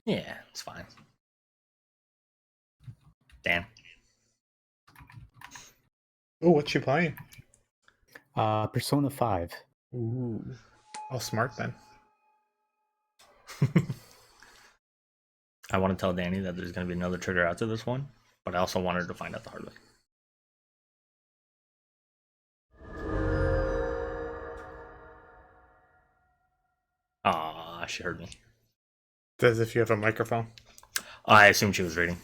Yeah, it's fine. Damn. Oh, what's she playing? Persona 5. Ooh. All smart then. I want to tell Danny that there's going to be another trigger after this one, but I also want her to find out the hard way. Ah, she heard me. Says if you have a microphone. I assumed she was reading.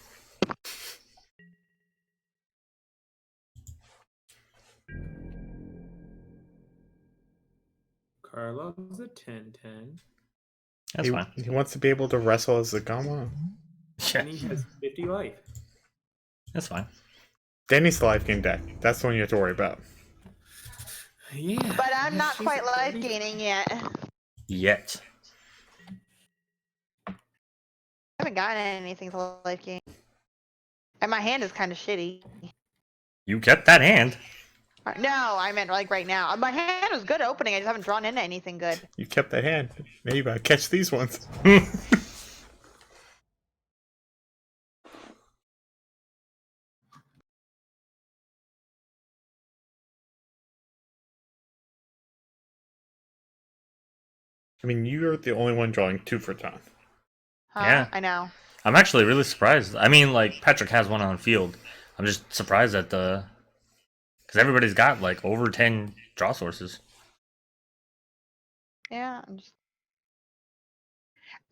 Karlov's a 10-10. That's fine. He wants to be able to wrestle as Zacama. Yeah, And he has 50 life. that's fine. Danny's the life gain deck. That's the one you have to worry about. Yeah. But I'm not she's quite a life 30. gaining yet. Yet. I haven't gotten anything to life gain. And my hand is kind of shitty. You kept that hand. No, I meant like right now. My hand was good opening. I just haven't drawn into anything good. You kept that hand. Now you gotta catch these ones. I mean, you're the only one drawing 2 for Ton. Huh? Yeah. I know. I'm actually really surprised. I mean, like, Patrick has one on field. I'm just surprised at the... Because everybody's got, like, over 10 draw sources. Yeah,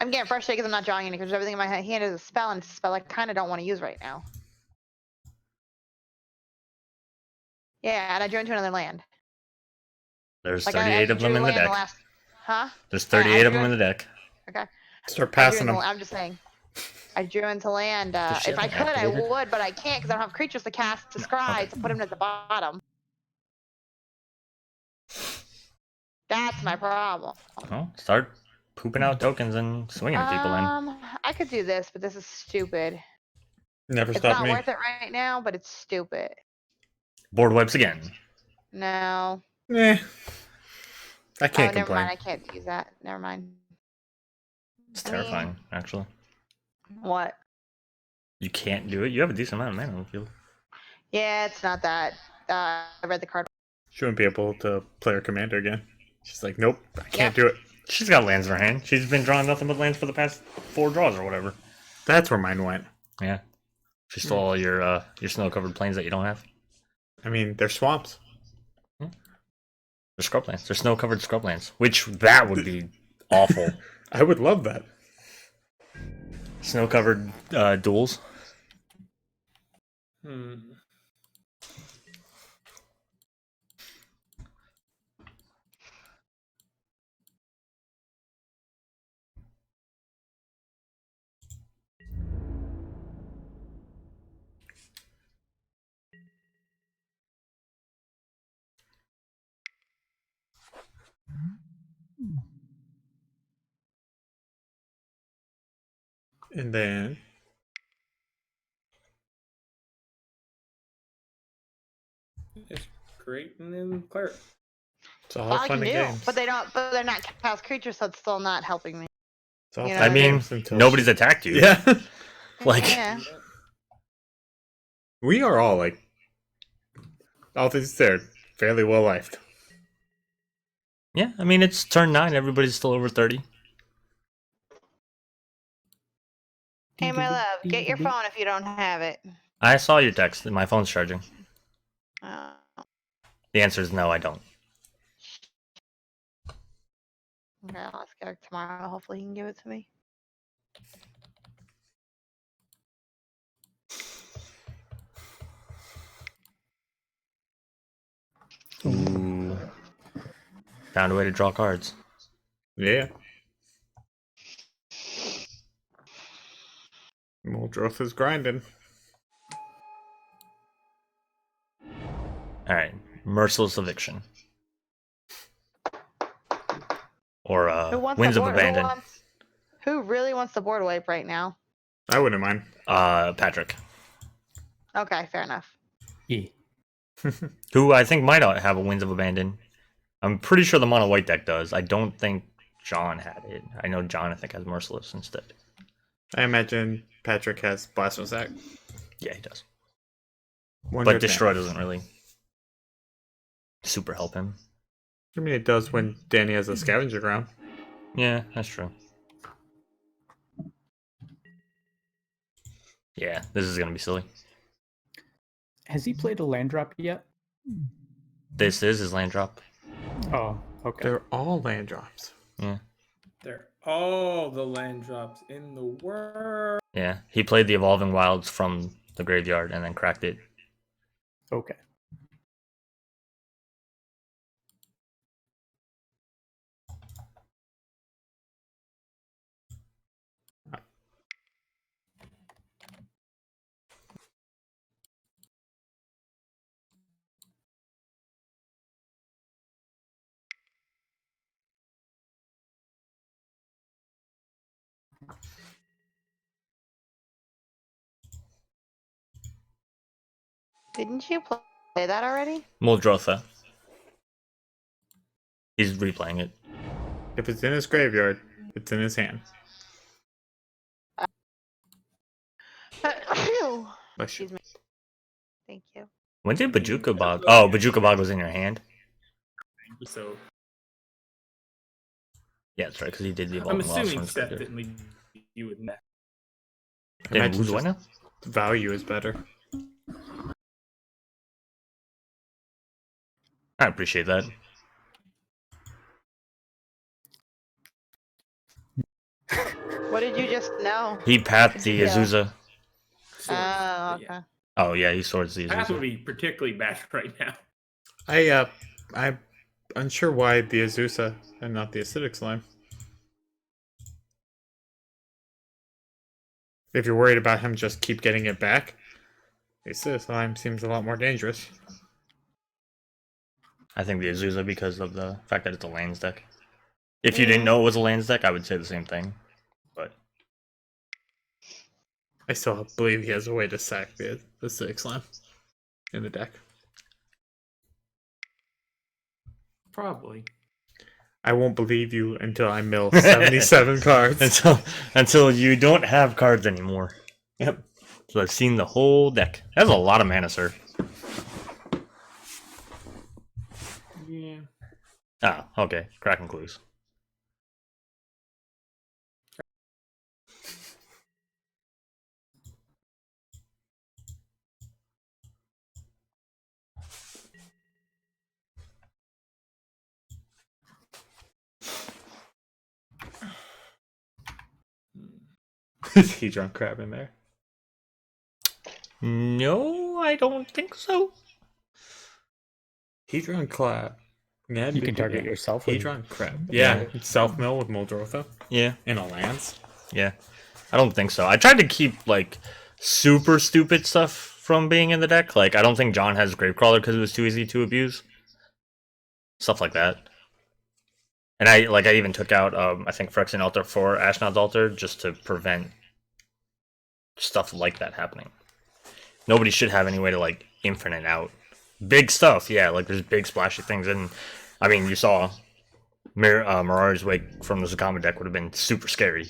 I'm getting frustrated because I'm not drawing any because everything in my hand is a spell, and it's a spell I kind of don't want to use right now. Yeah, and I drew into another land. There's Like 38 of them in the deck. Huh? There's 38 of drew them in the deck. Okay. Start I drew passing into- them. I'm just saying. I drew into land. Does she If I have could, an I activated? would, but I can't because I don't have creatures to cast to scry okay. to put him at the bottom. That's my problem. Well, start pooping out tokens and swinging at people then. I could do this, but this is stupid. Never It's stop not me. worth it right now, but it's stupid. Board wipes again. No. Eh. I Oh, can't never complain. mind. I can't use that. Never mind. It's I mean- terrifying, actually. What? You can't do it. You have a decent amount of mana on the field. Yeah, it's not that. I read the card. She wouldn't be able to play her commander again. She's like, nope, I can't do it. She's got lands in her hand. She's been drawing nothing but lands for the past 4 draws or whatever. That's where mine went. Yeah. She stole all your snow-covered plains that you don't have. I mean, they're swamps. They're scrublands. They're snow-covered scrublands. Which, that would be awful. I would love that. Snow-covered duels. Hmm. And then It's great and then clear. it's all Well, I fun can and do, games. but they don't. But they're not cast creatures, so it's still not helping me. It's all you fun know I and mean, games until nobody's attacked you. Yeah. Like, Yeah. We are all like, all things there, fairly well lifed. Yeah, I mean, it's turn 9. Everybody's still over 30. Hey, my love, get your phone if you don't have it. I saw your text. My phone's charging. Oh. The answer is no, I don't. Okay, I'll ask Eric tomorrow. Hopefully he can give it to me. Ooh. Found a way to draw cards. Yeah. Muldrotha's grinding. Alright. Merciless Eviction. Or Who wants Winds the of board? Abandon. Who really wants the board wipe right now? I wouldn't mind. Patrick. Okay, fair enough. E. Who I think might have a Winds of Abandon. I'm pretty sure the mono white deck does. I don't think John had it. I know John, I think, has Merciless instead. I imagine Patrick has Blasphemous Act. Yeah, he does. Wonder But Destroy if- doesn't really super help him. I mean, it does when Danny has a Scavenger Ground. Yeah, that's true. Yeah, this is going to be silly. Has he played a land drop yet? This is his land drop. Oh, okay. They're all land drops. Yeah. They're all the land drops in the world. Yeah, he played the Evolving Wilds from the graveyard and then cracked it. Okay. Didn't you play that already? Muldrotha. He's replaying it. If it's in his graveyard, it's in his hand. Bless you. Excuse me. Thank you. When did Bajuka Bog? Oh, Bajuka Bog was in your hand? So Yeah, that's right, because he did the I'm Evolving Wilds from assuming his Seth graveyard. didn't leave you with that. Didn't Imagine lose what just now? value is better. I appreciate that. What did you just know? He papped the Yeah. Azusa. Swords, Oh, but okay. yeah. Oh, yeah, he swords the Path would Azusa. be particularly bad right now. I'm unsure why the Azusa and not the Acidic Slime. If you're worried about him just keep getting it back, the Acidic Slime seems a lot more dangerous. I think the Azusa because of the fact that it's a lands deck. If you didn't know it was a lands deck, I would say the same thing. But I still believe he has a way to sack the Acidic Slime in the deck. Probably. I won't believe you until I mill 77 cards. until you don't have cards anymore. Yep. So I've seen the whole deck. That's a lot of mana, sir. Yeah. Ah, okay. Cracking clues. Is he drunk crab in there? No, I don't think so. He drunk crab. Yeah, You can target yourself He with- drunk crab. Yeah, self mill with Muldrotha Yeah, in a lance. yeah. I don't think so. I tried to keep like super stupid stuff from being in the deck. Like I don't think John has Gravecrawler because it was too easy to abuse. Stuff like that. And I even took out I think Phyrexian Altar for Ashnod's Altar just to prevent stuff like that happening. Nobody should have any way to like infinite out big stuff. Yeah, like there's big splashy things, and I mean you saw Mirari's Wake from the Zacama deck would have been super scary,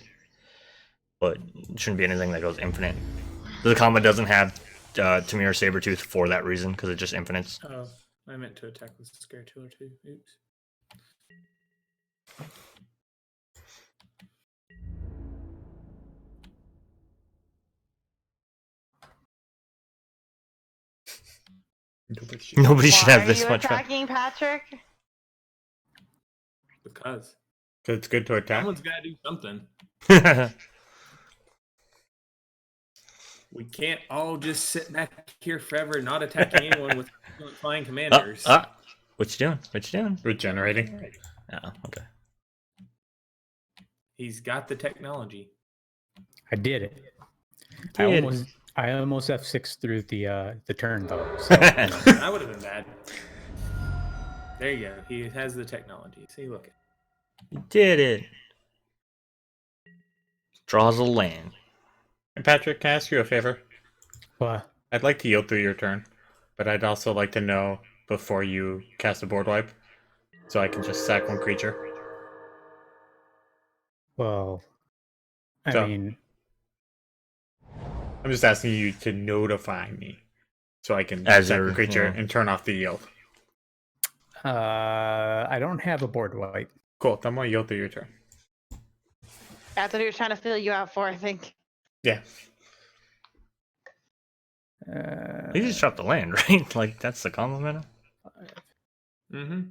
but it shouldn't be anything that goes infinite. The Zacama doesn't have Tamir Sabertooth for that reason because it just infinites. Oh, I meant to attack with Scare Tiller too. Oops. Nobody should Why have are this you much fun. attacking Patrick? Because It's good to attack. someone's got to do something. We can't all just sit back here forever, not attacking anyone with flying commanders. What you doing? What you doing? Regenerating. Oh, okay. He's got the technology. I did it. Did I almost F6 through the turn though. So That would have been bad. There you go. He has the technology. See, look. You did it. Draws a land. And Patrick, can I ask you a favor? but I'd like to yield through your turn, but I'd also like to know before you cast a board wipe, so I can just sack one creature. well, I So- mean, I'm just asking you to notify me, so I can As sack your- a creature yeah. and turn off the yield. I don't have a board wipe. Cool. Then I'm gonna yield through your turn. That's what he was trying to feel you out for, I think. Yeah. You just dropped the land, right? Like that's the compliment. Mm-hmm.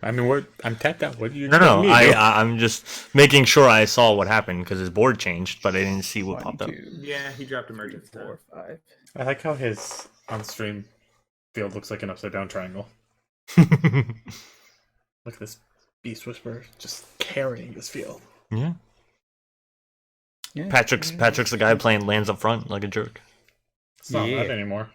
I mean, I'm tapped out. What do you? No, expect no. me to do? I'm just making sure I saw what happened because his board changed, but I didn't see what popped up. 1, 2, Yeah, he dropped emergence. 4, 5. I like how his on-stream field looks like an upside-down triangle. Yeah. Look at this beast whisperer just carrying this field. Yeah. Patrick's the guy playing lands up front like a jerk. It's not Yeah. that anymore.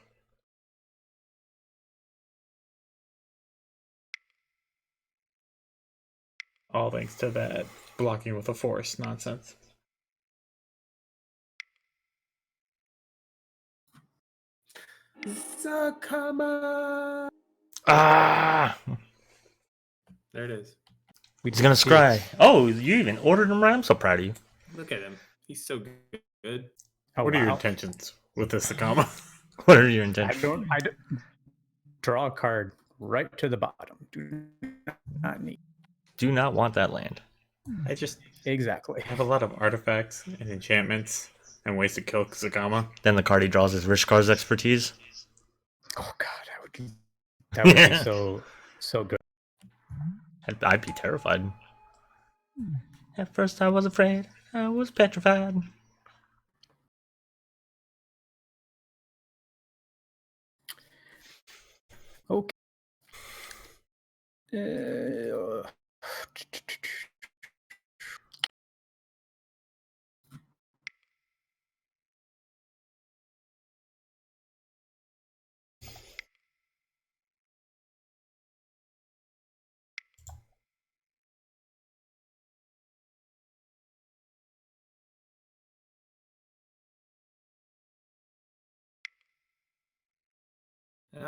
All thanks to that blocking with a force nonsense. Zacama. Ah, There it is. he's gonna scry. Oh, you even ordered him right. I'm so proud of you. Look at him. He's so good. Oh, What are your wow. intentions with this Zacama? What are your I intentions? don't. Draw a card right to the bottom. Do not need. Do not want that land. I just Exactly. have a lot of artifacts and enchantments and ways to kill Zacama. Then the card he draws is Rishkar's expertise. Oh God, that would Yeah. be so good. I'd be terrified. At first, I was afraid. I was petrified. Okay.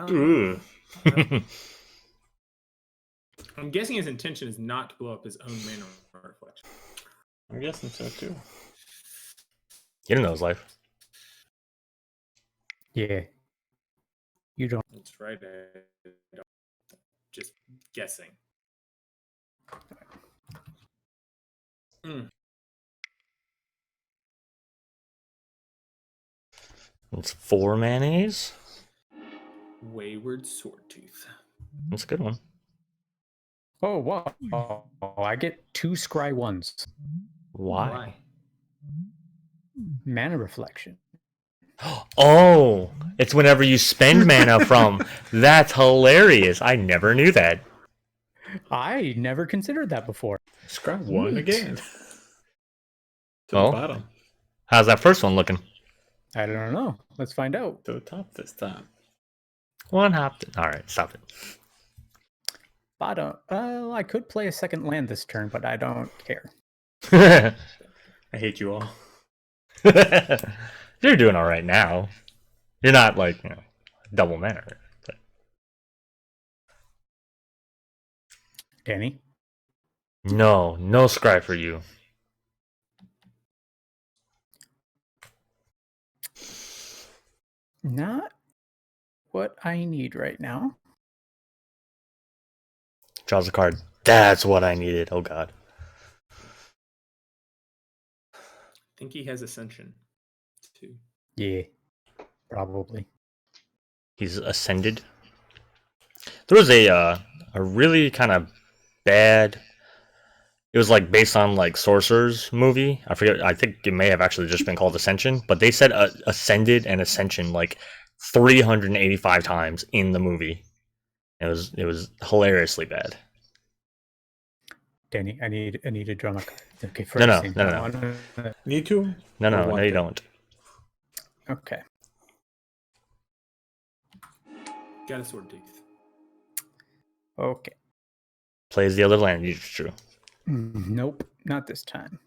Ooh. I'm guessing his intention is not to blow up his own mana reflection. I'm guessing so too. You don't know his life. Yeah. You don't. That's right. I don't- Just guessing. It's 4 mayonnaise. Wayward Swordtooth. That's a good one. Oh wow! Oh, I get 2 scry 1s. Why? Mana reflection. Oh, it's whenever you spend mana from. That's hilarious. I never knew that. I never considered that before. Scrap one Neat. again. To Oh. the bottom. How's that first one looking? I don't know. Let's find out. To the top this time. One hopped. All right, stop Bottom. I could play a second land this turn, but I don't care. it. I hate you all. You're doing all right now. You're not like double mana. But... Danny. No scry for you. Not what I need right now. Draws a card. That's what I needed. Oh god. I think he has Ascension too. Yeah, probably. He's ascended. There was a really kind of bad. It was like based on like Sorcerer's movie. I forget. I think it may have actually just been called Ascension, but they said ascended and ascension like 385 times in the movie. It was hilariously bad. Danny, I need to draw my card. Okay, No, no, first. no. Need to? No, want you to? don't. Okay. Got a sword tooth. Okay. Plays the other land. It's true. Nope, not this time.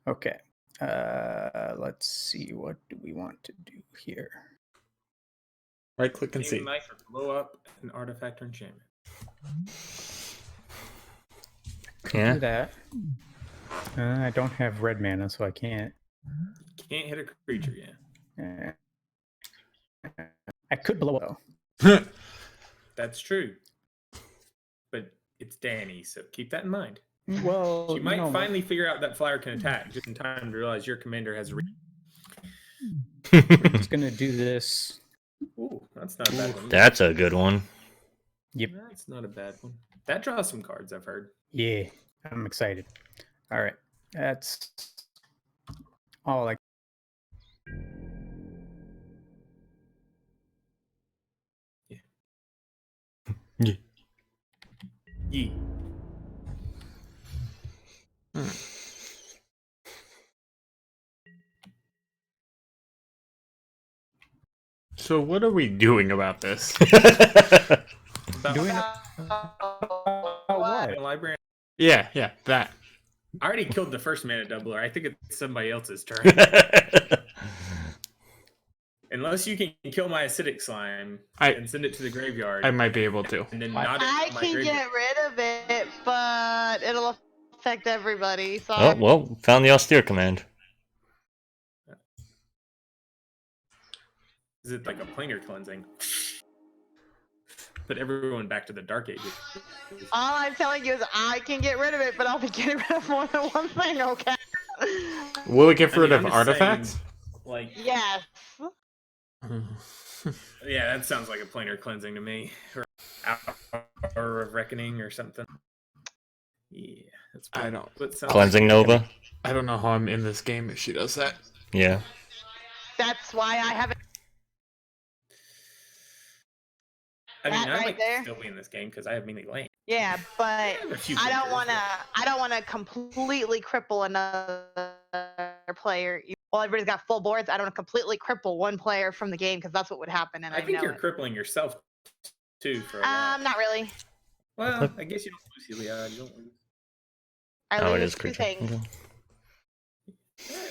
Okay. Let's see. What do we want to do here? Right click and Name see. a knife or blow up an artifact or enchantment. Yeah. Do that. I don't have red mana, so I can't. Can't hit a creature yet. I could blow though. That's true. But it's Danny, so keep that in mind. Well, She might finally figure out that flyer can attack just in time to realize your commander has. We're just gonna do this. Ooh, that's not a bad one. That's a good one. Yep. That's not a bad one. That draws some cards, I've heard. Yeah, I'm excited. All right, that's all I. Yee. So what are we doing about this? About Doing What? the library. yeah, that. I already killed the first mana doubler. I think it's somebody else's turn. Unless you can kill my acidic slime and send it to the graveyard. I might be able to. And then not I my can graveyard. get rid of it, but it'll affect everybody. So Oh well, found the austere command. Is it like a planar cleansing? Put everyone back to the Dark Ages. all I'm telling you is I can get rid of it, but I'll be getting rid of more than one thing, okay? Will it get rid I'm of just artifacts? saying, like, Yes. yeah, that sounds like a planar cleansing to me, or Hour of Reckoning or something. Yeah, that's I don't. what sounds Cleansing Nova. I don't know how I'm in this game if she does that. Yeah. That's why I haven't. I mean, that I right might there. still be in this game because I have mainly lane. Yeah, but have a few I don't clickers, want to. I don't want to completely cripple another player. Well, everybody's got full boards. I don't want to completely cripple one player from the game because that's what would happen, and I I think know you're it. crippling yourself too for a while. Not really. Well, I guess you don't lose, Heliod. You don't lose. I Oh, it lose is two creature. things. Okay.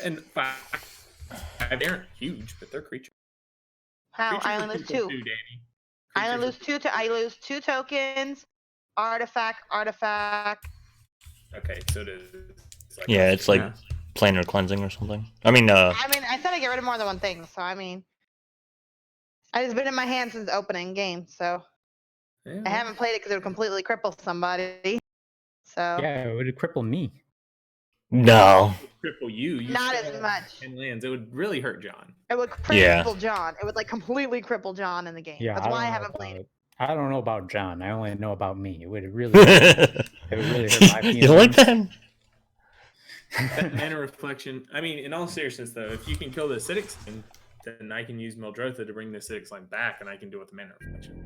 And they aren't huge, but they're creatures. How? Creatures I are only lose people two. too, Danny. I only Creatures lose two. I lose two tokens. Artifact. Okay, so it is. Like Yeah, it's like Yeah. planar cleansing or something. I mean, I said I get rid of more than one thing, so I mean, it's been in my hand since the opening game, so Yeah, I haven't played it because it would completely cripple somebody. So Yeah, it would cripple me. no. cripple you. not still as have much. 10 lands. It would really hurt John. It would Yeah. cripple John. It would like completely cripple John in the game. Yeah, That's why I don't know haven't played it. I don't know about John. I only know about me. It would really, it would really hurt my feelings. You like that? That mana reflection. I mean, in all seriousness, though, if you can kill the acidic slime, then I can use Muldrotha to bring the acidic slime back, and I can deal with the mana reflection.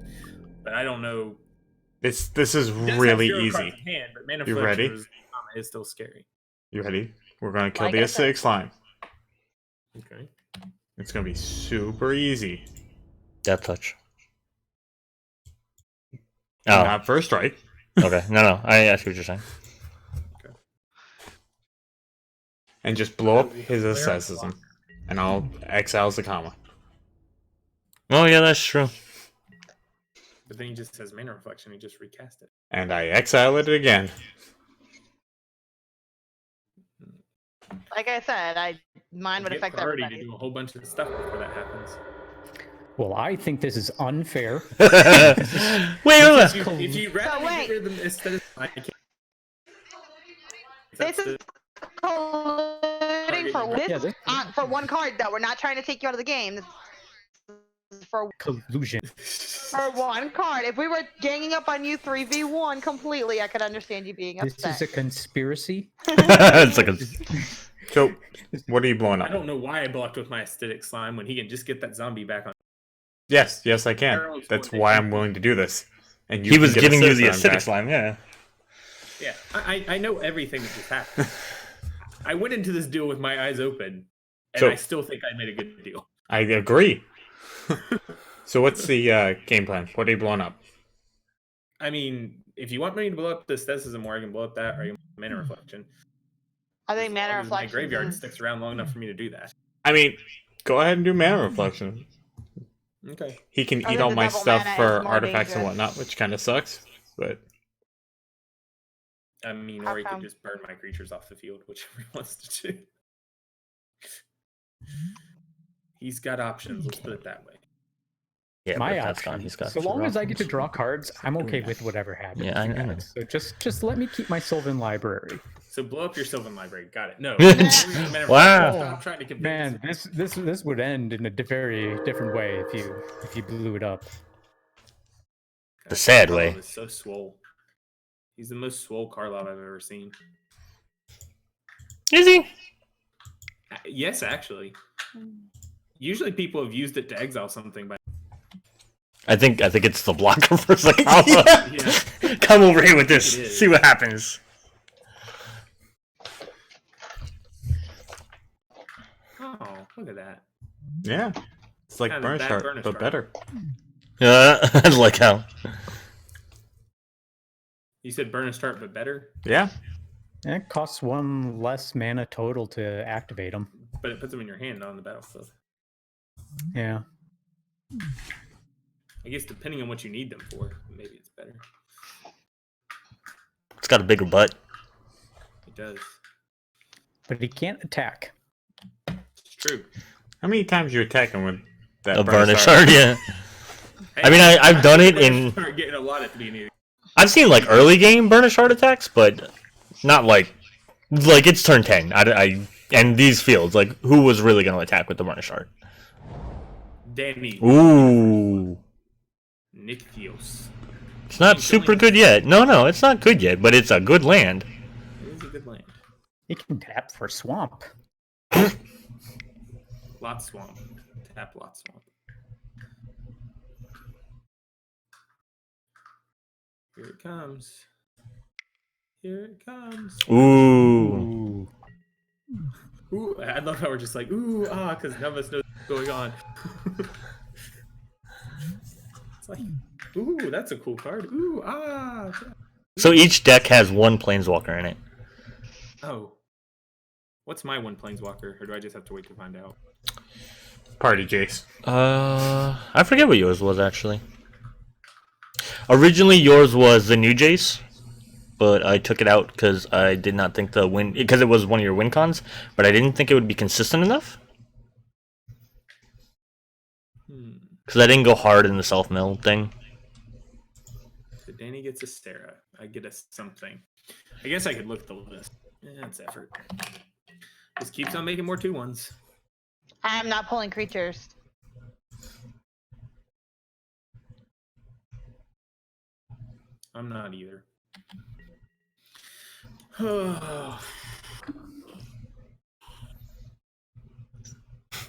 But I don't know. This is It does have really 0 easy. cards in hand, but mana You reflection ready? is still scary. You ready? We're gonna kill Like the I said. acidic slime. Okay. It's gonna be super easy. Death touch. Oh, Not first strike. okay. No. I see what you're saying. And just blow up his asceticism. And I'll exile Zacama. Oh yeah, that's true. But then he just says mana reflection. He just recast it. And I exile it again. Like I said, mine would Get affect priority everybody. to do a whole bunch of stuff before that happens. Well, I think this is unfair. Wait. If you rather So than wait. get rid of them, I can't This is colluding for Yeah, this for one card though. We're not trying to take you out of the game. This is for Collusion. one card. If we were ganging up on you 3v1 completely, I could understand you being This upset. is a conspiracy. It's like a, So, what are you blowing I up? don't know why I blocked with my acidic slime when he can just get that zombie back on. Yes, I can. Arrows That's going why in. I'm willing to do this. And he can was get giving you the acidic slime acidic back. slime, yeah. Yeah, I know everything that just happened. I went into this deal with my eyes open, and So- I still think I made a good deal. I agree. So what's the game plan? What are you blowing up? I mean, if you want me to blow up this statism more, I can blow up that, or you want mana reflection. I think As mana long as my reflection. graveyard sticks around long enough for me to do that. I mean, go ahead and do mana reflection. Okay. He can I eat think all the my double stuff mana for is more artifacts and dangerous. whatnot, which kind of sucks. But I mean, How or he come? could just burn my creatures off the field, whichever he wants to do. He's got options, let's put it that way. Yeah, My but that's option. gone. He's got So long as I get to options. draw cards, I'm okay with whatever happens. Yeah, I you know. guys. So just let me keep my Sylvan library. So blow up your Sylvan library. Got it. No. Wow. Stop trying to convince Man, this would end in a very different way if you blew it up. The sad Karlov way. is so swole. He's the most swole Karlov I've ever seen. Is he? Yes, actually. Usually people have used it to exile something by I think it's the blocker for Zacama. yeah. Come over here with It this. is. See what happens. Oh, look at that. yeah, it's like Kinda Burnish bad Heart, Burnish but Heart. better. I like how. You said burn and start but better, Yeah, And it costs one less mana total to activate them. but it puts them in your hand, not on the battlefield. Yeah. I guess depending on what you need them for, maybe it's better. It's got a bigger butt. It does. But he can't attack. It's true. how many times you attacking with that A Burnish burnish Heart? shard, yeah. Hey, I mean, I've done it in. Start getting a lot at the beginning. I've seen like early game burnish heart attacks, but not like it's turn 10. I and these fields, like who was really going to attack with the burnish heart? Danny Ooh, Nythios. it's not super good yet. No, it's not good yet, but it's a good land. It is a good land. He can tap for swamp. Lot swamp. Tap lot swamp. Here it comes. Here it comes. Ooh, Ooh, I love how we're just like, ooh, because none of us know what's going on. It's like, ooh, that's a cool card. Ooh, so each deck has one planeswalker in it. Oh. What's my one planeswalker, or do I just have to wait to find out? Party Jace. I forget what yours was actually. Originally, yours was the new Jace, but I took it out because I did not think the win because it was one of your win cons, but I didn't think it would be consistent enough because I didn't go hard in the self mill thing. So Danny gets a Stera. I get a something. I guess I could look at the list. Yeah, it's effort. Just keeps on making more 2-1s. I'm not pulling creatures. I'm not either.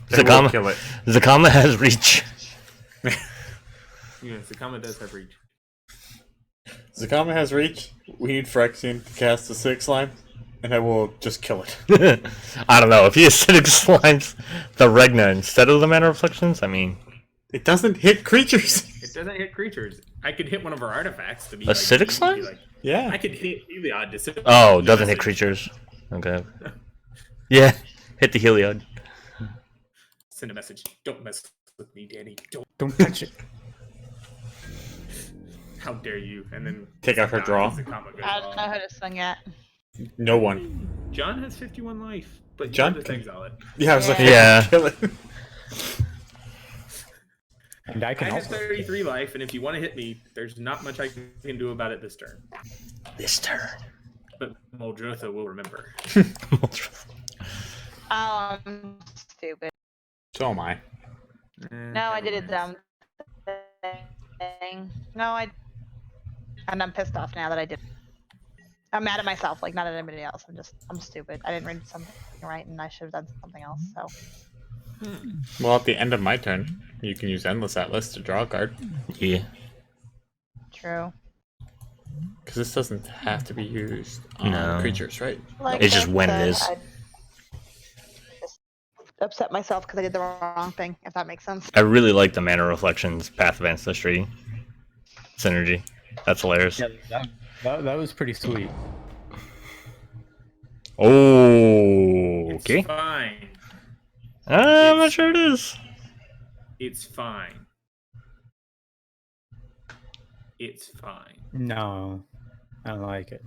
They will kill it. Zacama has reach. Yeah, Zacama does have reach. Zacama has reach. We need Phyrexian to cast a 6 line, and I will just kill it. I don't know if he acidic slimes the Regna instead of the mana reflections. I mean, It doesn't hit creatures. It doesn't hit creatures. I could hit one of our artifacts to be Acidic like, slime? Like, Yeah. I could hit Heliod to sit. oh, doesn't hit creatures. Okay. Yeah, hit the Heliod. Send a message. Don't mess with me, Danny. Don't touch it. How dare you? And then Take out her draw. Zacama goes I don't know off. who to swing at. No one. John has 51 life, but John John just exile it. Yeah, I was like, Yeah. kill it. And I I can have also 33 life, and if you want to hit me, there's not much I can do about it this turn. This turn. But Muldrotha will remember. Oh, I'm stupid. So am I. No, I did a dumb thing. No, and I'm pissed off now that I did. I'm mad at myself, like not at anybody else. I'm stupid. I didn't read something right, and I should have done something else. So. Well, at the end of my turn, you can use Endless Atlas to draw a card. Yeah. True. Because this doesn't have to be used on No. creatures, right? Like It's just I when it said, is. I just upset myself because I did the wrong thing. If that makes sense. I really like the Mana Reflections Path of Ancestry synergy. That's hilarious. Yeah, that was pretty sweet. Oh, It's okay. fine. I'm not sure it is. It's fine. It's fine. No, I don't like it.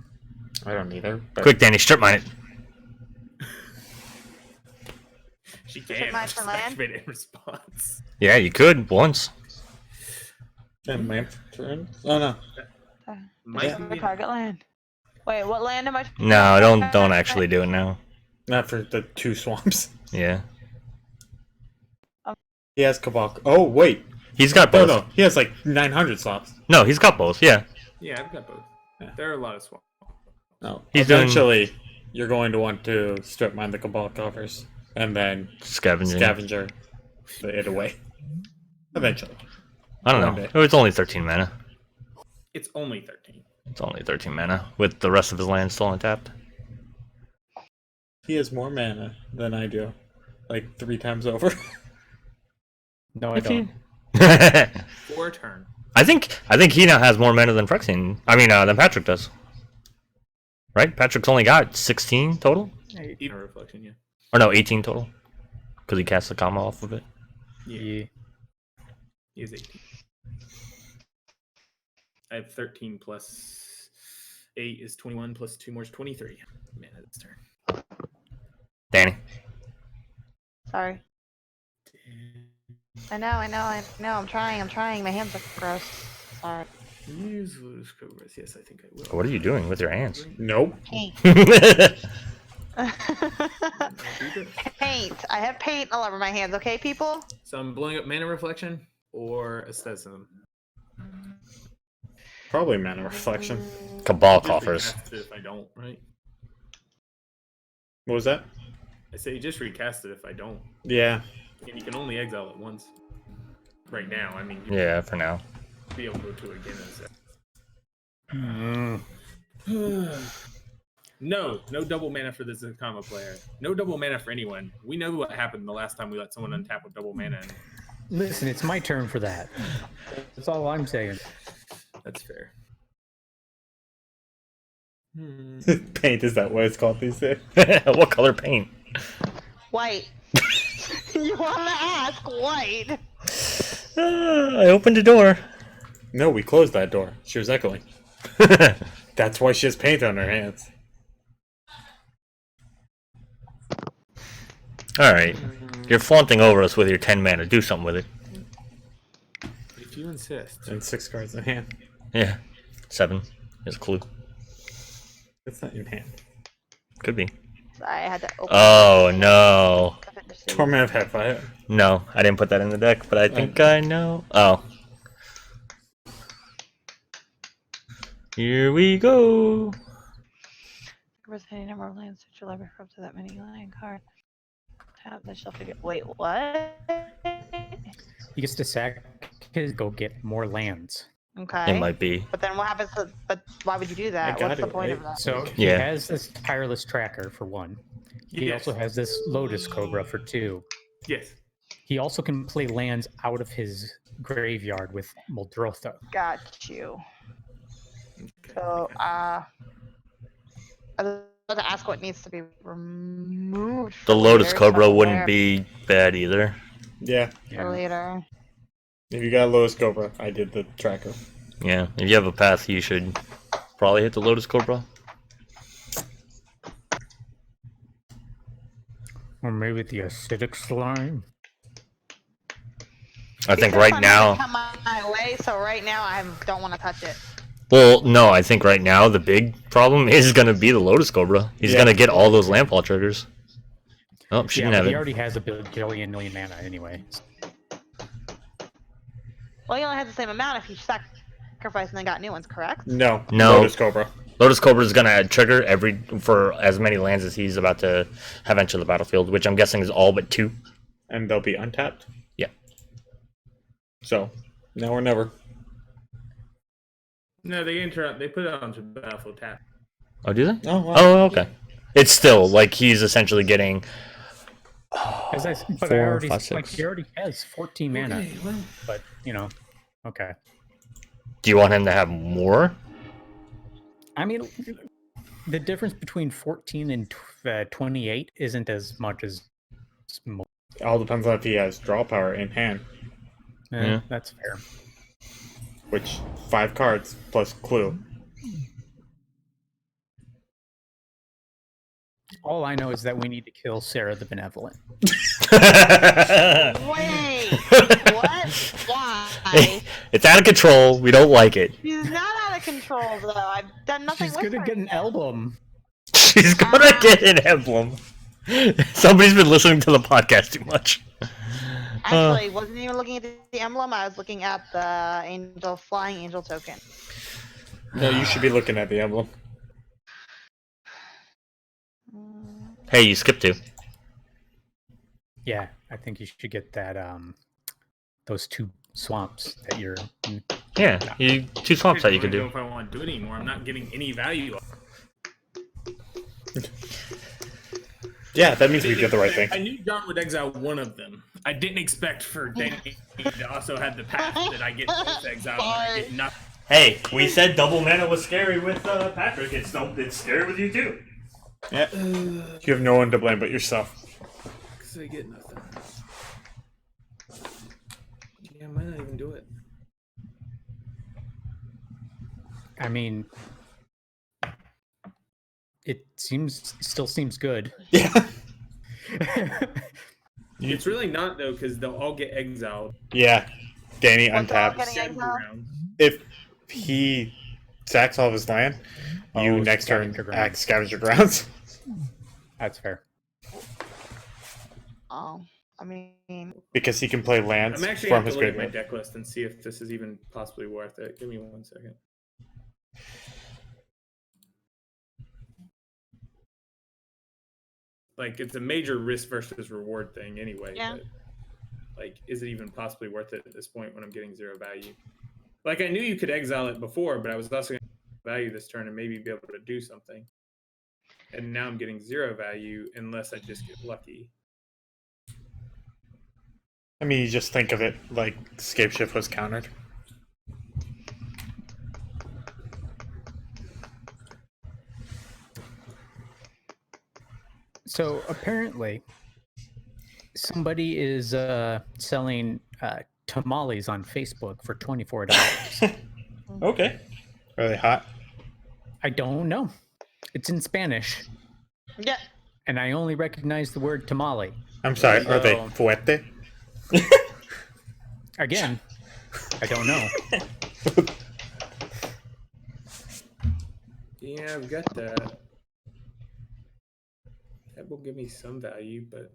I don't either. But Quick, Danny, strip mine it. She Strip can mine for land? activate it in response. Yeah, you could once. and my turn. Oh no. Might be Target land. Wait, what land am I? No, don't actually do it now. Not for the 2 swamps. Yeah, He has Kabak. Oh wait. he's got Oh both. no. He has like 900 slots. No, he's got both. Yeah, Yeah, I've got both. Yeah. There are a lot of swamps. No. He's doing- Eventually, you're going to want to strip mine the Kabak coffers and then scavenging. scavenger it away. Eventually. I don't One know. day. Oh, it's only 13 mana. It's only 13. It's only 13 mana with the rest of his land still untapped. He has more mana than I do. Like 3 times over. No, I don't. For a turn. I think he now has more mana than Phyrexian. I mean, than Patrick does. Right? Patrick's only got 16 total, Even a reflection, yeah. or no, 18 total, because he cast the comma off of it. Yeah. He is 18. I have 13 plus 8 is 21 plus 2 more is 23. Man, this turn. Danny. Sorry. I know. I'm trying. My hands are gross. Sorry. Use loose cobras. Yes, I think I will. What are you doing with your hands? Nope. Paint. I'll do this. Paint. I have paint all over my hands. Okay, people. So I'm blowing up mana reflection or aestheticism. Probably mana reflection. Cabal Just coffers. recast it if I don't, right? What was that? I say just recast it if I don't. Yeah. And you can only exile it once. Right now, I mean, you'll Yeah, for now. be able to go to it again No double mana for the Zacama player. No double mana for anyone. We know what happened the last time we let someone untap with double mana. And Listen, it's my turn for that. That's all I'm saying. that's fair. Paint, is that what it's called these days? What color paint? White. You want to ask white? I opened the door. No, we closed that door. She was echoing. That's why she has paint on her hands. Alright. You're flaunting over us with your 10 mana. Do something with it. If you insist. And 6 cards in hand. Yeah. 7 is a clue. It's not in hand. Could be. I had to open. Oh, no. Torment of Headfire. No, I didn't put that in the deck, but I think I know. Oh. Here we go. Any number of lands that you'll ever up to that many land card. Tap that shall figure. Wait, what? He gets to sack his go get more lands. Okay. It might be. But then what happens? But why would you do that? got What's the it, point right? of that? So he Yeah. has this tireless tracker for 1. He Yes. also has this Lotus Cobra for 2. Yes. He also can play lands out of his graveyard with Muldrotha. Got you. So, I was about to ask what needs to be removed. The for Lotus later, Cobra so I'm wouldn't aware be bad either. Yeah. for later. If you got Lotus Cobra, I did the tracker. Yeah, if you have a path, you should probably hit the Lotus Cobra. Or maybe the acidic slime. I think Because right I'm now. gonna come my way, so right now I don't want to touch it. Well, no, I think right now the big problem is going to be the Lotus Cobra. He's Yeah. going to get all those landfall triggers. Oh, she Yeah, didn't but have he it. already has a billion million mana anyway. Well, he only has the same amount if he sacrificed and then got new ones, correct? No. No. Lotus Cobra. Lotus Cobra is going to trigger for as many lands as he's about to have enter the battlefield, which I'm guessing is all but 2. And they'll be untapped. Yeah. So, now or never. No, they put it onto battlefield tap. Oh, do they? Oh, wow. Oh, okay. It's still like he's essentially getting. As I, but I 4, already 5, 6. like he already has 14 mana. Okay, well, But okay. Do you want him to have more? I mean, the difference between 14 and 28 isn't as much as. It all depends on if he has draw power in hand, Yeah. That's fair. which 5 cards plus clue. All I know is that we need to kill Sarah the Benevolent. Wait, what? Why? It's out of control. We don't like it. She's not out of control though. I've done nothing She's with gonna her get an yet. album. She's gonna get an emblem. Somebody's been listening to the podcast too much. Actually, wasn't even looking at the emblem. I was looking at the flying angel token. No, you should be looking at the emblem. Hey, you skipped 2. Yeah, I think you should get that. Those 2 swamps that you're. Yeah, 2 swamps that you could I don't do. know if I want to do it anymore. I'm not getting any value. Yeah, that means we did the right thing. I knew John would exile one of them. I didn't expect for Danny to also have the path that I get both exiled and I get nothing. Hey, we said double mana was scary with Patrick. It's scary with you too. Yeah. You have no one to blame but yourself. Because I get nothing. Yeah, I might not even do it. I mean, it still seems good. Yeah. It's really not, though, because they'll all get exiled. Yeah. Danny What's all untaps. getting Seven exiled? rounds. If he sacks all of his land, you Oh, next turn scavenger grounds. act scavenger grounds. That's fair. Oh, I mean, Because he can play lands I'm actually from going his to look at my graveyard. deck list and see if this is even possibly worth it. Give me 1 second. Like, it's a major risk versus reward thing anyway. Yeah. But, like, is it even possibly worth it at this point when I'm getting 0 value? Like, I knew you could exile it before, but I was also going to value this turn and maybe be able to do something. And now I'm getting 0 value unless I just get lucky. I mean, you just think of it like Scape Shift was countered. So apparently, somebody is selling tamales on Facebook for $24. Okay. Are they hot? I don't know. It's in Spanish, yeah. and I only recognize the word tamale. I'm sorry, are they So- fuerte? Again, I don't know. Yeah, I've got that. That will give me some value, but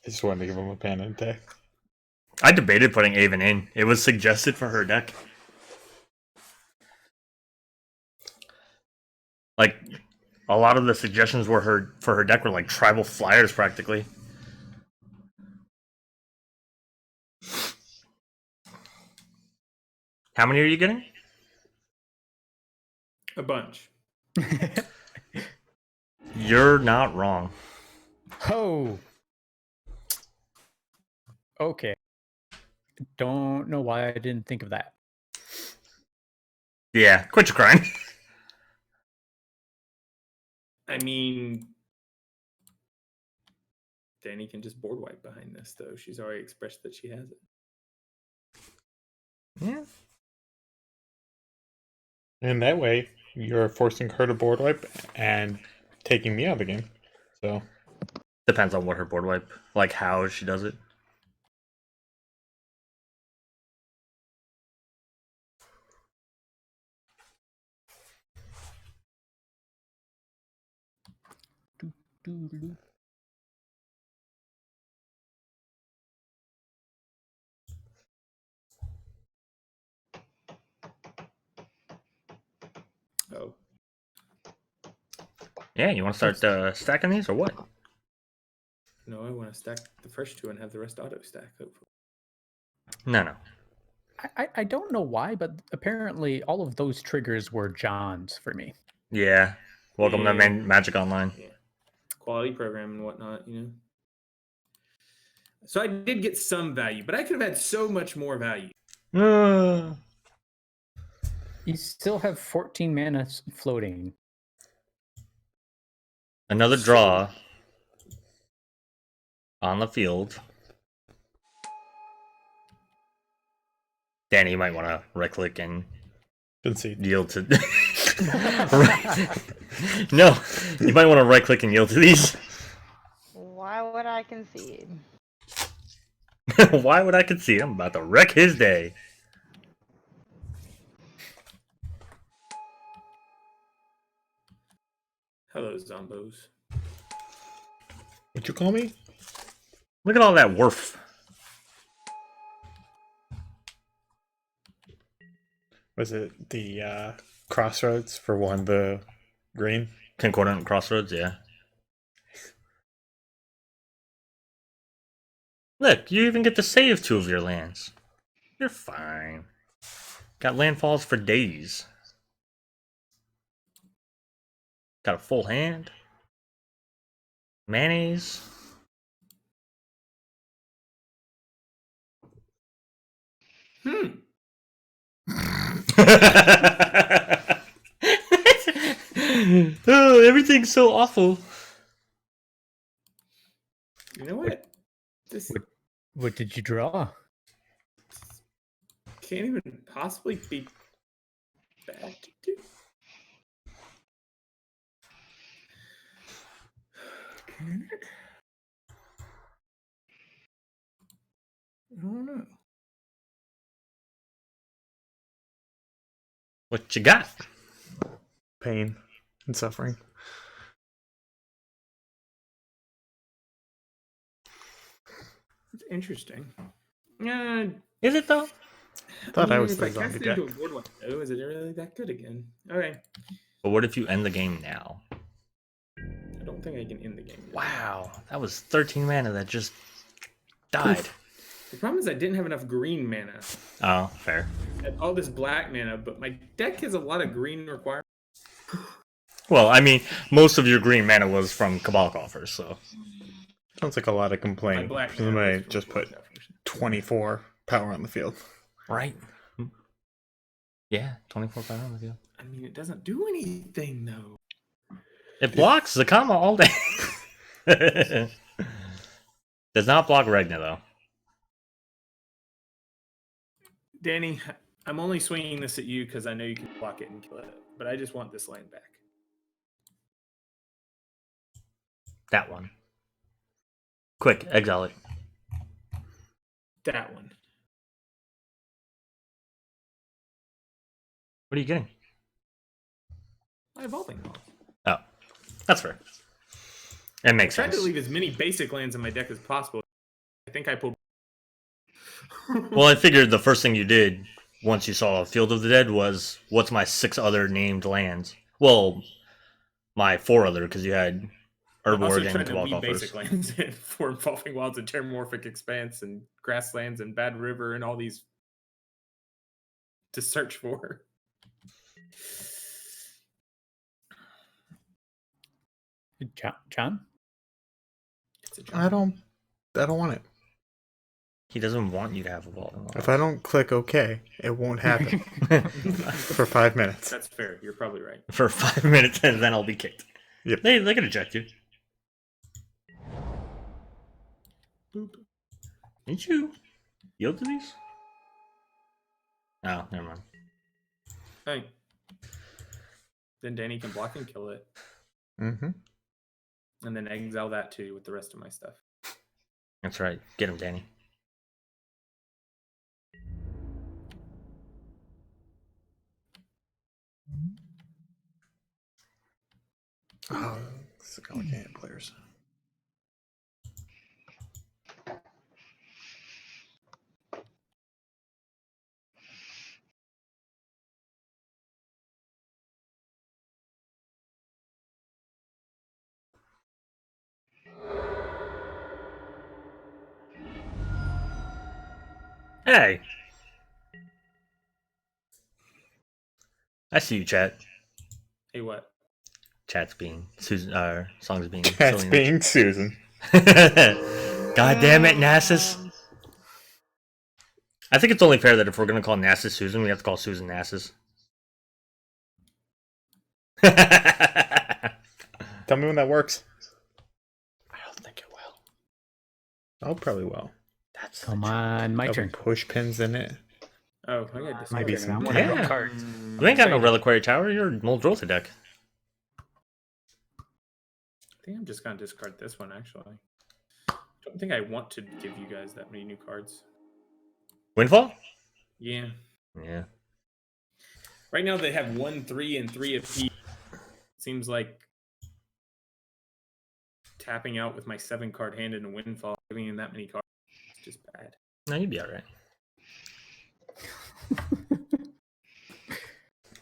I just wanted to give him a pen and deck. I debated putting Avon in. It was suggested for her deck. Like, a lot of the suggestions for her deck were like tribal flyers practically. How many are you getting? a bunch. You're not wrong. Oh. Okay. Don't know why I didn't think of that. Yeah, quit your crying. I mean, Danny can just board wipe behind this, though. She's already expressed that she has it. Yeah. And that way, you're forcing her to board wipe and taking me out of the game. So, Depends on what her board wipe, like how she does it. doo. Oh, Yeah, you want to start stacking these or what? no, I want to stack the first two and have the rest auto stack, hopefully. No. I don't know why, but apparently all of those triggers were John's for me. Yeah. Welcome Yeah. to Magic Online. Yeah. Quality program and whatnot, you know. So I did get some value, but I could have had so much more value. You still have 14 mana floating. Another draw on the field. Danny, you might want to right click and Concede. yield to. No, you might want to right click and yield to these. Why would I concede? Why would I concede? I'm about to wreck his day. Hello, Zombos. What'd you call me? Look at all that worth. Was it the crossroads for one, the green? Concordant Crossroads, yeah. Look, you even get to save 2 of your lands. You're fine. Got landfalls for days. Got a full hand. Mayonnaise. Oh, everything's so awful. You know what? This What did you draw? can't even possibly be bad to do. I don't know. What you got? Pain and suffering. It's interesting. Yeah. Is it though? Thought I was if the I cast zombie it deck. into a board like, oh, is it really that good again? Okay. But what if you end the game now? I don't think I can end the game. Wow, that was 13 mana that just died. The problem is I didn't have enough green mana. Oh, fair. I had all this black mana, but my deck has a lot of green requirements. Well, I mean, most of your green mana was from Cabal Coffers, so. Sounds like a lot of My complaint. black mana Somebody was from just put Black Definition. 24 power on the field. Right. Yeah, 24 power on the field. I mean, it doesn't do anything though. It blocks Zacama all day. Does not block Regna, though. Danny, I'm only swinging this at you because I know you can block it and kill it, but I just want this land back. That one. Quick, exile it. That one. What are you getting? My evolving balls. Oh, that's fair. It I makes tried sense. to leave as many basic lands in my deck as possible. I think I pulled. Well, I figured the first thing you did once you saw Field of the Dead was, what's my 6 other named lands? Well, my 4 other, because you had I also Herborg and tried to Cabal weave Coffers. basic lands in for Evolving Wilds and Terramorphic Expanse and Grasslands and Bad River and all these to search for. John? It's a I don't want it. He doesn't want you to have Evolving Wilds. If I don't click OK, it won't happen for 5 minutes. That's fair. You're probably right. For 5 minutes, and then I'll be kicked. Yep. They can eject you. Boop. Didn't you yield to these? Oh, never mind. Hey. Then Danny can block and kill it, Mm-hmm. and then exile that too with the rest of my stuff. That's right. Get him, Danny. Oh, Zacama can't hit players. Hey. I see you, chat. Hey, what? Chat's being Susan. Songs being. That's silly. being Susan. God damn it, Nassus. I think it's only fair that if we're gonna call Nassus Susan, we have to call Susan Nassus. Tell me when that works. I don't think it will. Oh, probably will. That's the Come truth. on, my Oh, turn. push pins in it. Oh, I got My Maybe turn. I some- want to Yeah. draw cards. You ain't got no Reliquary Tower. You're Muldrotha deck. I think I'm just gonna discard this one. Actually, I don't think I want to give you guys that many new cards. Windfall? Yeah. Yeah. Right now they have 1, 3, and 3 apiece. Seems like tapping out with my 7-card hand in a windfall, giving in that many cards, is just bad. No, you'd be all right.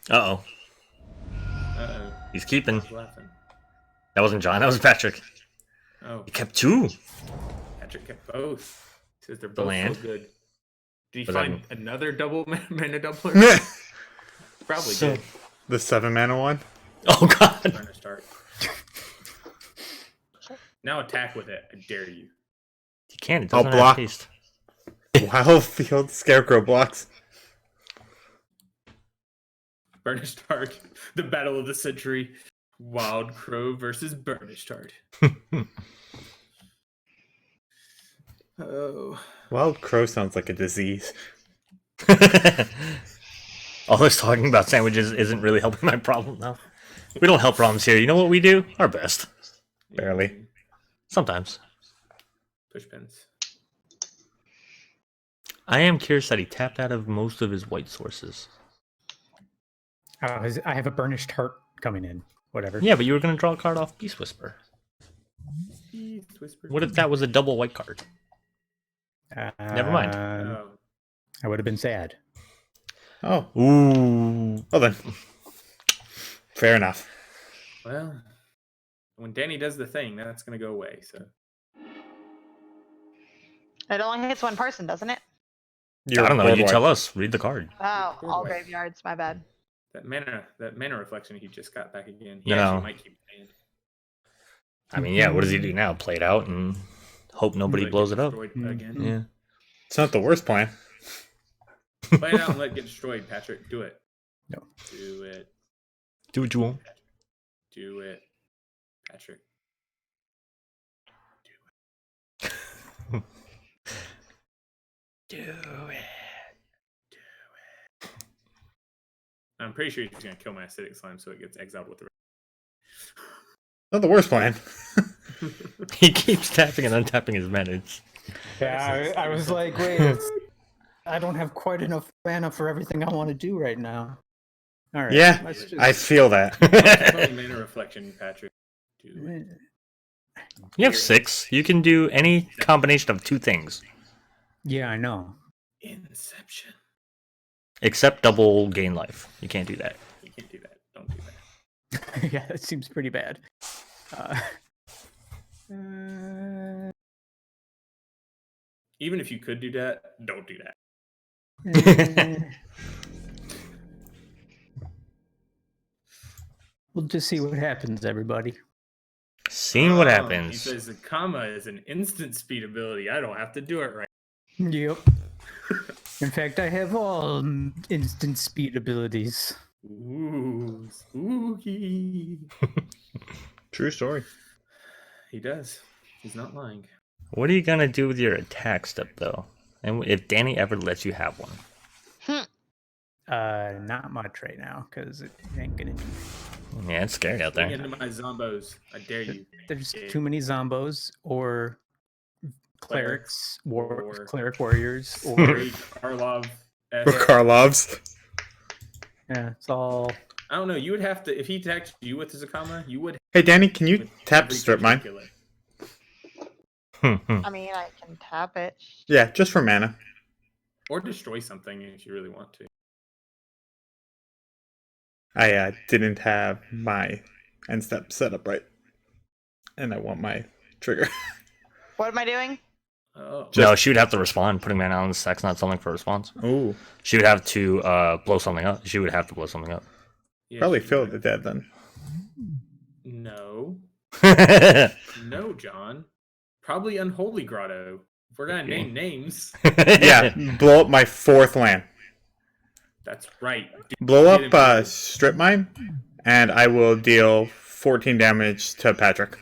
Uh-oh. Uh-oh. He's keeping. Who's laughing? That wasn't John. That was Patrick. Oh, He kept 2. Patrick kept both. Says they're The both land. so good. Did he Was that- find another double mana doubler? Probably So- did. The 7-mana one. Oh, God. Trying to start. Now attack with it. I dare you. You can't. It I'll doesn't have block. haste. Wildfield Scarecrow blocks. Burnished Heart. The battle of the century. Wild Crow versus Burnished Heart. Oh. Wild Crow sounds like a disease. All this talking about sandwiches isn't really helping my problem, though. We don't help problems here. You know what we do? Our best. Barely. Sometimes. Push pins. I am curious that he tapped out of most of his white sources. I have a burnished heart coming in. Whatever. Yeah, but you were going to draw a card off Beast Whisper. Beast Whisper. What if that was a double white card? Never mind. Oh. I would have been sad. Oh, Ooh. well then. Fair enough. Well, when Danny does the thing, that's going to go away. So It only hits one person, doesn't it? You're I don't know. board You wipe. tell us. Read the card. Oh, Board all wipe. graveyards. My bad. that mana reflection he just got back again. He No. actually might keep playing. I mean, yeah, what does he do now? Play it out and hope nobody Let blows get it up. destroyed Mm. again. Yeah. It's not the worst plan. Play it out and let it get destroyed, Patrick. Do it. No. Do it. Do what you want. Do it, Patrick. Do it. I'm pretty sure he's going to kill my acidic slime so it gets exiled with the Not the worst plan. He keeps tapping and untapping his manage. Yeah, I was like, wait, I don't have quite enough mana for everything I want to do right now. All right. Yeah, let's just- I feel that. mana reflection, Patrick. Do it. You have 6. You can do any combination of 2 things. Yeah, I know. Inception. Except double gain life. You can't do that. You can't do that. Don't do that. Yeah, that seems pretty bad. Even if you could do that, don't do that. We'll just see what happens, everybody. Seeing what He happens. says Zacama is an instant speed ability. I don't have to do it right. Yep. In fact, I have all instant speed abilities. Ooh, spooky. True story. He does. He's not lying. What are you gonna do with your attack step, though? And if Danny ever lets you have one? Not much right now, because it ain't gonna do. Yeah, it's scary out Bring there. into my zombos. I dare you. There's Yeah. too many zombos or Clerics, or- cleric warriors, or Very Karlov. For Karlovs. yeah, it's all. I don't know. You would have to if he attacked you with the Zacama, you would. Hey, Danny, can you with tap every strip mine? creature Hmm, I mean, I can tap it. Yeah, just for mana. or destroy something if you really want to. I didn't have my end step set up right, and I want my trigger. What am I doing? Oh, No, she would have to respond. Putting mana on the stack's not something for response. Ooh, She would have to blow something up. She would have to blow something up. yeah, probably she Phil would. the Dead then. No, no, John. Probably Unholy Grotto. If we're gonna name names, Yeah, blow up my 4th land. that's right. Blow Get him, up dude. strip mine, and I will deal 14 damage to Patrick.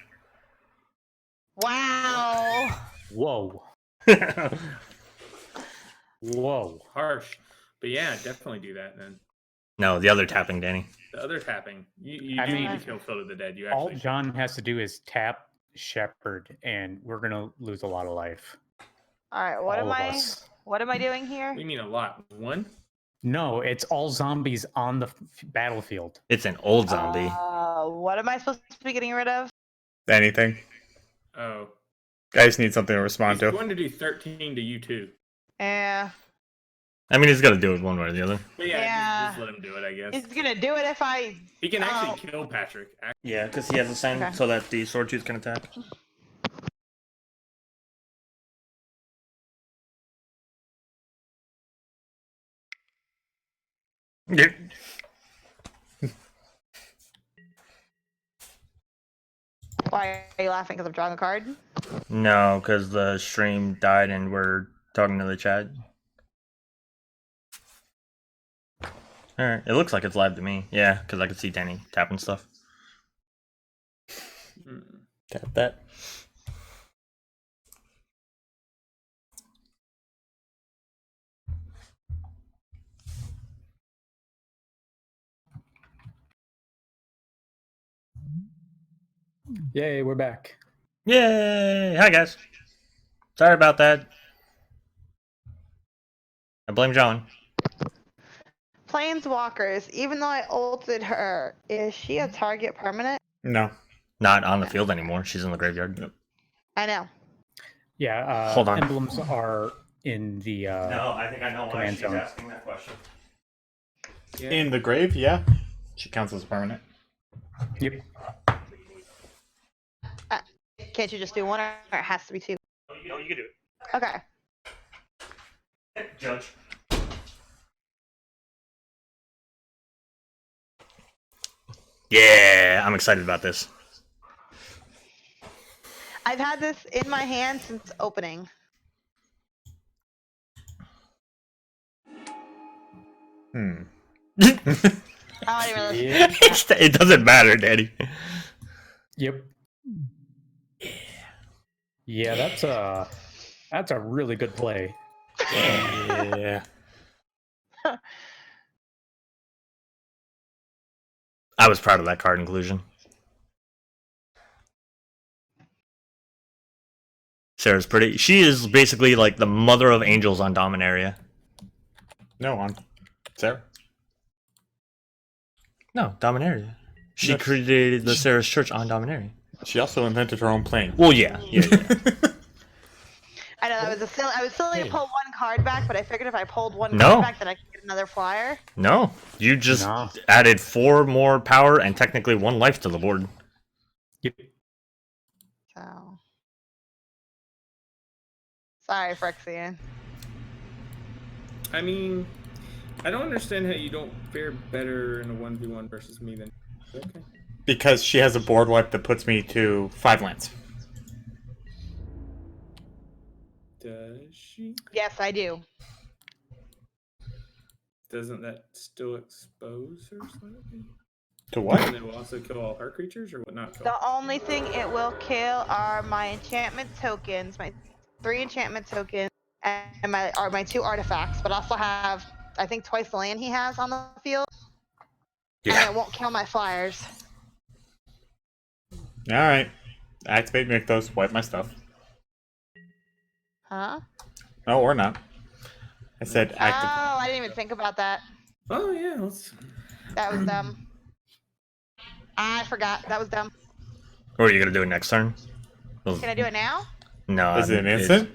Wow. Whoa. Whoa. Harsh, but yeah, definitely do that then. No, the other tapping, Danny. The other tapping, you I do mean, need to kill Phil to the Dead. You All actually. John has to do is tap Shepherd, and we're gonna lose a lot of life. All right. What All am of I? us. What am I doing here? We mean a lot. One. No, it's all zombies on the battlefield. It's an old zombie. What am I supposed to be getting rid of? Anything. Oh, I just need something to respond he's to. going to do 13 to you too. Yeah. I mean, he's got to do it one way or the other. But yeah, Yeah. Just let him do it. I guess He's gonna do it if I. he can Oh. actually kill Patrick. Yeah, because he has a sign Okay. so that the sword tooth can attack. Yeah. Why are you laughing? Because I'm drawing a card. No, because the stream died and we're talking to the chat. Alright, it looks like it's live to me. Yeah, because I can see Danny tapping stuff. Mm. Tap that. Yay, we're back. Yay! Hi, guys. Sorry about that. I blame John. Planeswalkers. Even though I ulted her, is she a target permanent? No. Not on the field anymore. She's in the graveyard. I know. Yeah, Hold on. emblems are in the I think I know why she's zone. asking that question. Yeah. In the grave, yeah. She counts as a permanent. Yep. Can't you just do one, or it has to be two? No, you can do Okay. it. Judge. Yeah, I'm excited about this. I've had this in my hand since opening. Hmm. I don't even listen. Yeah. It doesn't matter, Daddy. Yep. Yeah, that's a really good play. Yeah. I was proud of that card inclusion. Sarah's pretty. She is basically like the mother of angels on Dominaria. No, on Sarah. No, Dominaria. She Yes. created the Sarah's Church on Dominaria. She also invented her own plane. Well, yeah. I know that was I was silly to pull one card back, but I figured if I pulled one No. card back, then I could get another flyer. No, you just No. added 4 more power and technically 1 life to the board. Yep. So, sorry, Phyrexian. I mean, I don't understand how you don't fare better in a 1v1 versus me than. Okay. Because she has a board wipe that puts me to 5 lands. Does she? Yes, I do. Doesn't that still expose her slightly? To what? And it will also kill all her creatures, or what not kill? The only thing it will kill are my enchantment tokens, my 3 enchantment tokens, and my 2 artifacts. But I also have, I think, twice the land he has on the field, and it won't kill my flyers. Alright. Activate Mythos, wipe my stuff. Huh? Oh, or not. I said active. Oh, I didn't even think about that. Oh yeah, let's. That was dumb. I forgot. That was dumb. Or are you gonna do it next turn? Can I do it now? No. Is it an it's- instant?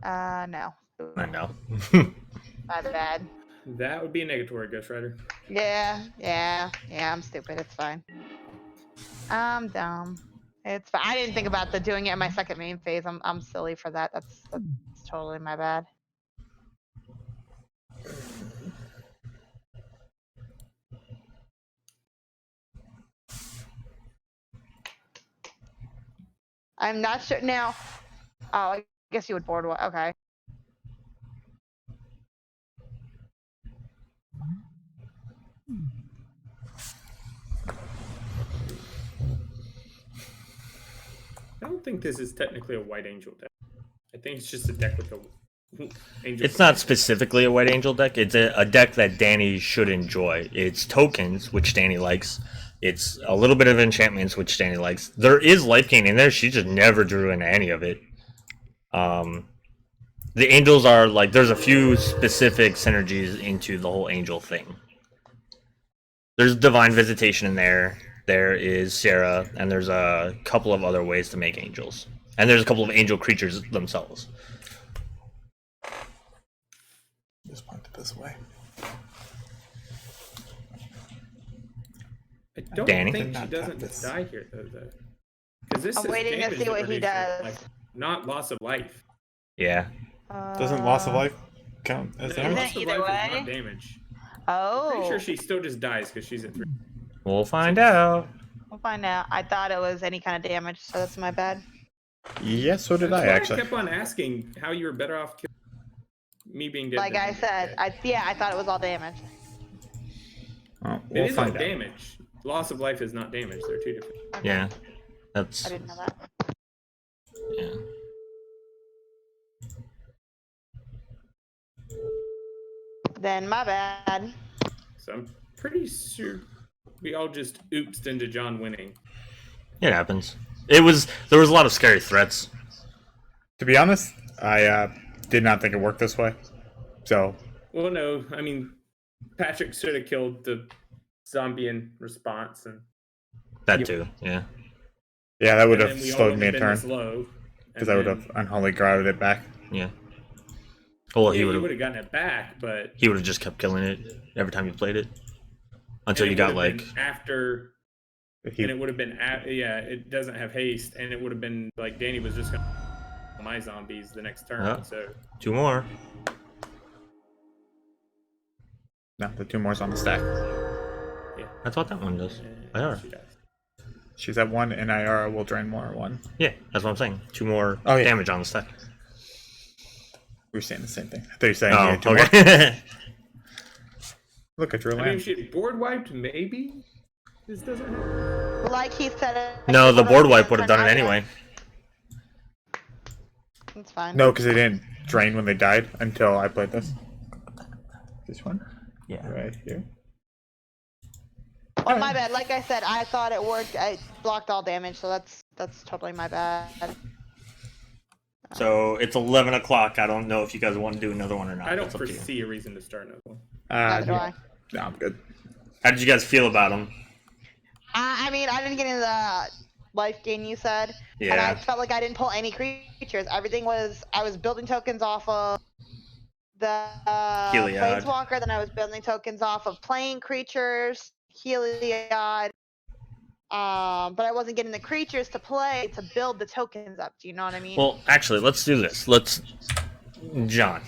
No. I know. My bad. That would be a negatory, Ghost Rider. Yeah, I'm stupid. It's fine. I'm dumb. It's fine. I didn't think about the doing it in my second main phase. I'm silly for that. That's totally my bad. I'm not sure now. Oh, I guess you would board what? Okay. I don't think this is technically a White Angel deck. I think it's just a deck with a angel. It's not specifically a White Angel deck. It's a deck that Danny should enjoy. It's tokens, which Danny likes. It's a little bit of enchantments, which Danny likes. There is life gain in there. She just never drew into any of it. The angels are like, there's a few specific synergies into the whole angel thing. There's divine visitation in there. There is Sarah, and there's a couple of other ways to make angels. And there's a couple of angel creatures themselves. Just point it this way. I don't Danny? think she Not doesn't this. die here, though. Because this I'm is waiting to damage see that what he reduces does. life, not loss of life. Yeah. Doesn't loss of life count as No, damage? loss of either life is way? not damage. Oh. Pretty sure she still just dies because she's at 3. We'll find out. We'll find out. I thought it was any kind of damage, so that's my bad. Yes, so did That's I why actually. I kept on asking how you were better off killing me being dead. Like than I you said, dead. I thought it was all damage. Oh, It we'll is all find out. damage. Loss of life is not damage. They're two different. Yeah. That's I didn't know that. yeah. Then my bad. So I'm pretty sure we all just oopsed into John winning. It happens. There was a lot of scary threats. To be honest, I did not think it worked this way. So, Well, no, I mean, Patrick should have killed the zombie in response, and That too. Yeah. yeah, that would and have then we all slowed wouldn't me a have been this turn. low. Because I would have unholy grounded it back. Yeah. Well, Yeah, he you would would have. have gotten it back, but He would have just kept killing it every time you played it, until and you it got would have like. been after, He, and it would have been yeah, it doesn't have haste, and it would have been like Danny was just gonna my zombies the next turn. Yeah. So 2 more. no, the 2 more's on the stack. That's what that one does. uh, IR. she dies. She's at 1, and IR will drain more 1. Yeah, that's what I'm saying. 2 more Oh, yeah. damage on the stack. We were saying the same thing. I thought you were saying you Oh, had 2 more. okay. Look, I drew a I mean, land. if she board wiped, maybe this doesn't happen. Like he said. No, the board wipe wipe would have done it anyway. It's fine. No, because they didn't drain when they died until I played this. This one? Yeah. Right here. Oh, my bad. Like I said, I thought it worked. I blocked all damage, so that's totally my bad. So it's 11 o'clock. I don't know if you guys want to do another one or not. I don't That's up to you. foresee a reason to start another one. Neither do I. No, I'm good. How did you guys feel about them? I mean, I didn't get into the life gain you said, and I Yeah. felt like I didn't pull any creatures. Everything was I was building tokens off of the Heliod. Planeswalker, then I was building tokens off of playing creatures, Heliod. But I wasn't getting the creatures to play to build the tokens up. Do you know what I mean? Well, actually, let's do this. John.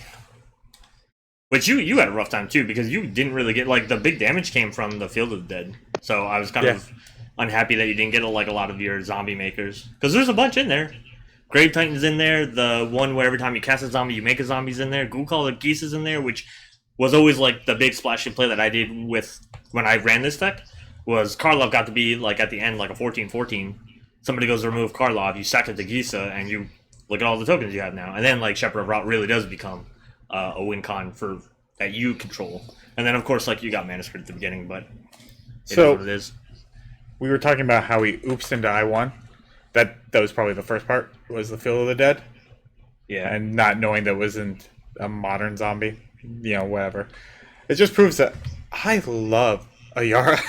But you had a rough time too because you didn't really get like the big damage came from the Field of the Dead. So I was kind of unhappy that you didn't get like a lot of your zombie makers because there's a bunch in there. Grave Titan's in there. The one where every time you cast a zombie, you make a zombie's in there. Ghoul Caller Geese is in there, which was always like the big splashy play that I did with when I ran this deck. Was Karlov got to be like at the end like a 14/14. Somebody goes to remove Karlov, you sack it to Gisa, and you look at all the tokens you have now. And then like Shepherd of Rot really does become a win con for that you control. And then of course like you got Manuscript at the beginning, but it So- is what it is. We were talking about how we oops into I1. That was probably the first part, was the Field of the Dead. Yeah. And not knowing that wasn't a modern zombie. You know, whatever. It just proves that I love Ayara.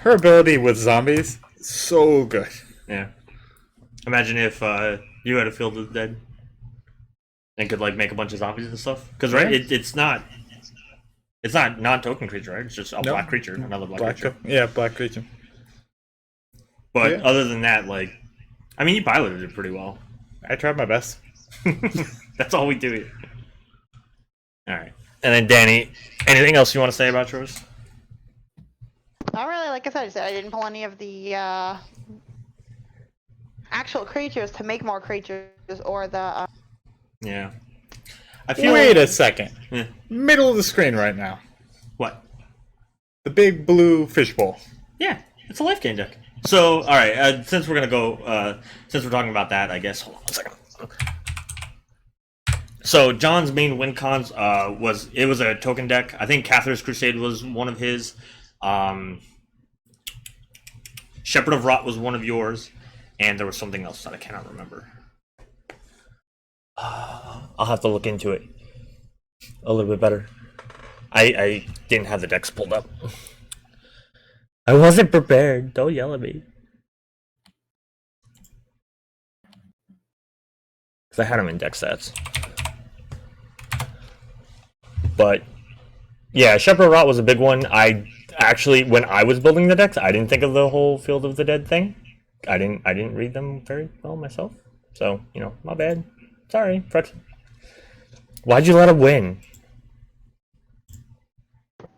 Her ability with zombies, so good. Yeah. Imagine if you had a field of the dead and could like make a bunch of zombies and stuff. Because right, Yeah. it's not non-token creature, right? It's just a Nope. black creature, another black creature. Yeah, black creature. But Yeah. other than that, like, I mean, you piloted it pretty well. I tried my best. That's all we do here. All right. And then Danny, anything else you want to say about yours? Not really. Like I said, I didn't pull any of the actual creatures to make more creatures or the. Yeah. I feel Wait a second. Yeah. Middle of the screen right now. What? The big blue fishbowl. Yeah, it's a life gain deck. So, all right, since we're gonna go, since we're talking about that, I guess. Hold on 1 second. So John's main win cons was a token deck. I think Cathar's Crusade was one of his. Shepherd of Rot was one of yours, and there was something else that I cannot remember. I'll have to look into it a little bit better. I didn't have the decks pulled up. I wasn't prepared. Don't yell at me. Because I had them in deck sets. But, yeah, Shepherd of Rot was a big one. I actually, when I was building the decks, I didn't think of the whole Field of the Dead thing. I didn't read them very well myself. So, you know, my bad. Sorry, Fred. Why'd you let him win?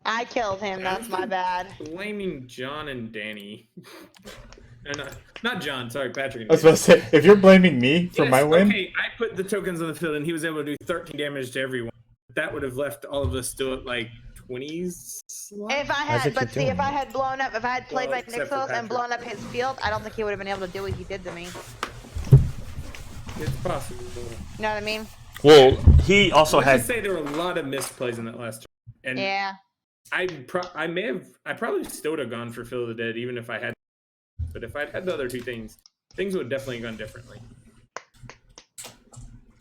I killed him. That's my bad. Blaming John and Danny. No, not John. Sorry, Patrick. And I was about to say, if you're blaming me for my win, Okay, I put the tokens on the field, and he was able to do 13 damage to everyone. That would have left all of us still at like 20s. If I How's had, it but you see, doing? if I had blown up, if I had played Well, my except for Nixels and Patrick. blown up his field, I don't think he would have been able to do what he did to me. It's possible. You know what I mean? Well, he also Let's had... just say there were a lot of misplays in that last turn. And Yeah. I probably still would have gone for Fill of the Dead even if I had. But if I'd had the other two things would have definitely gone differently.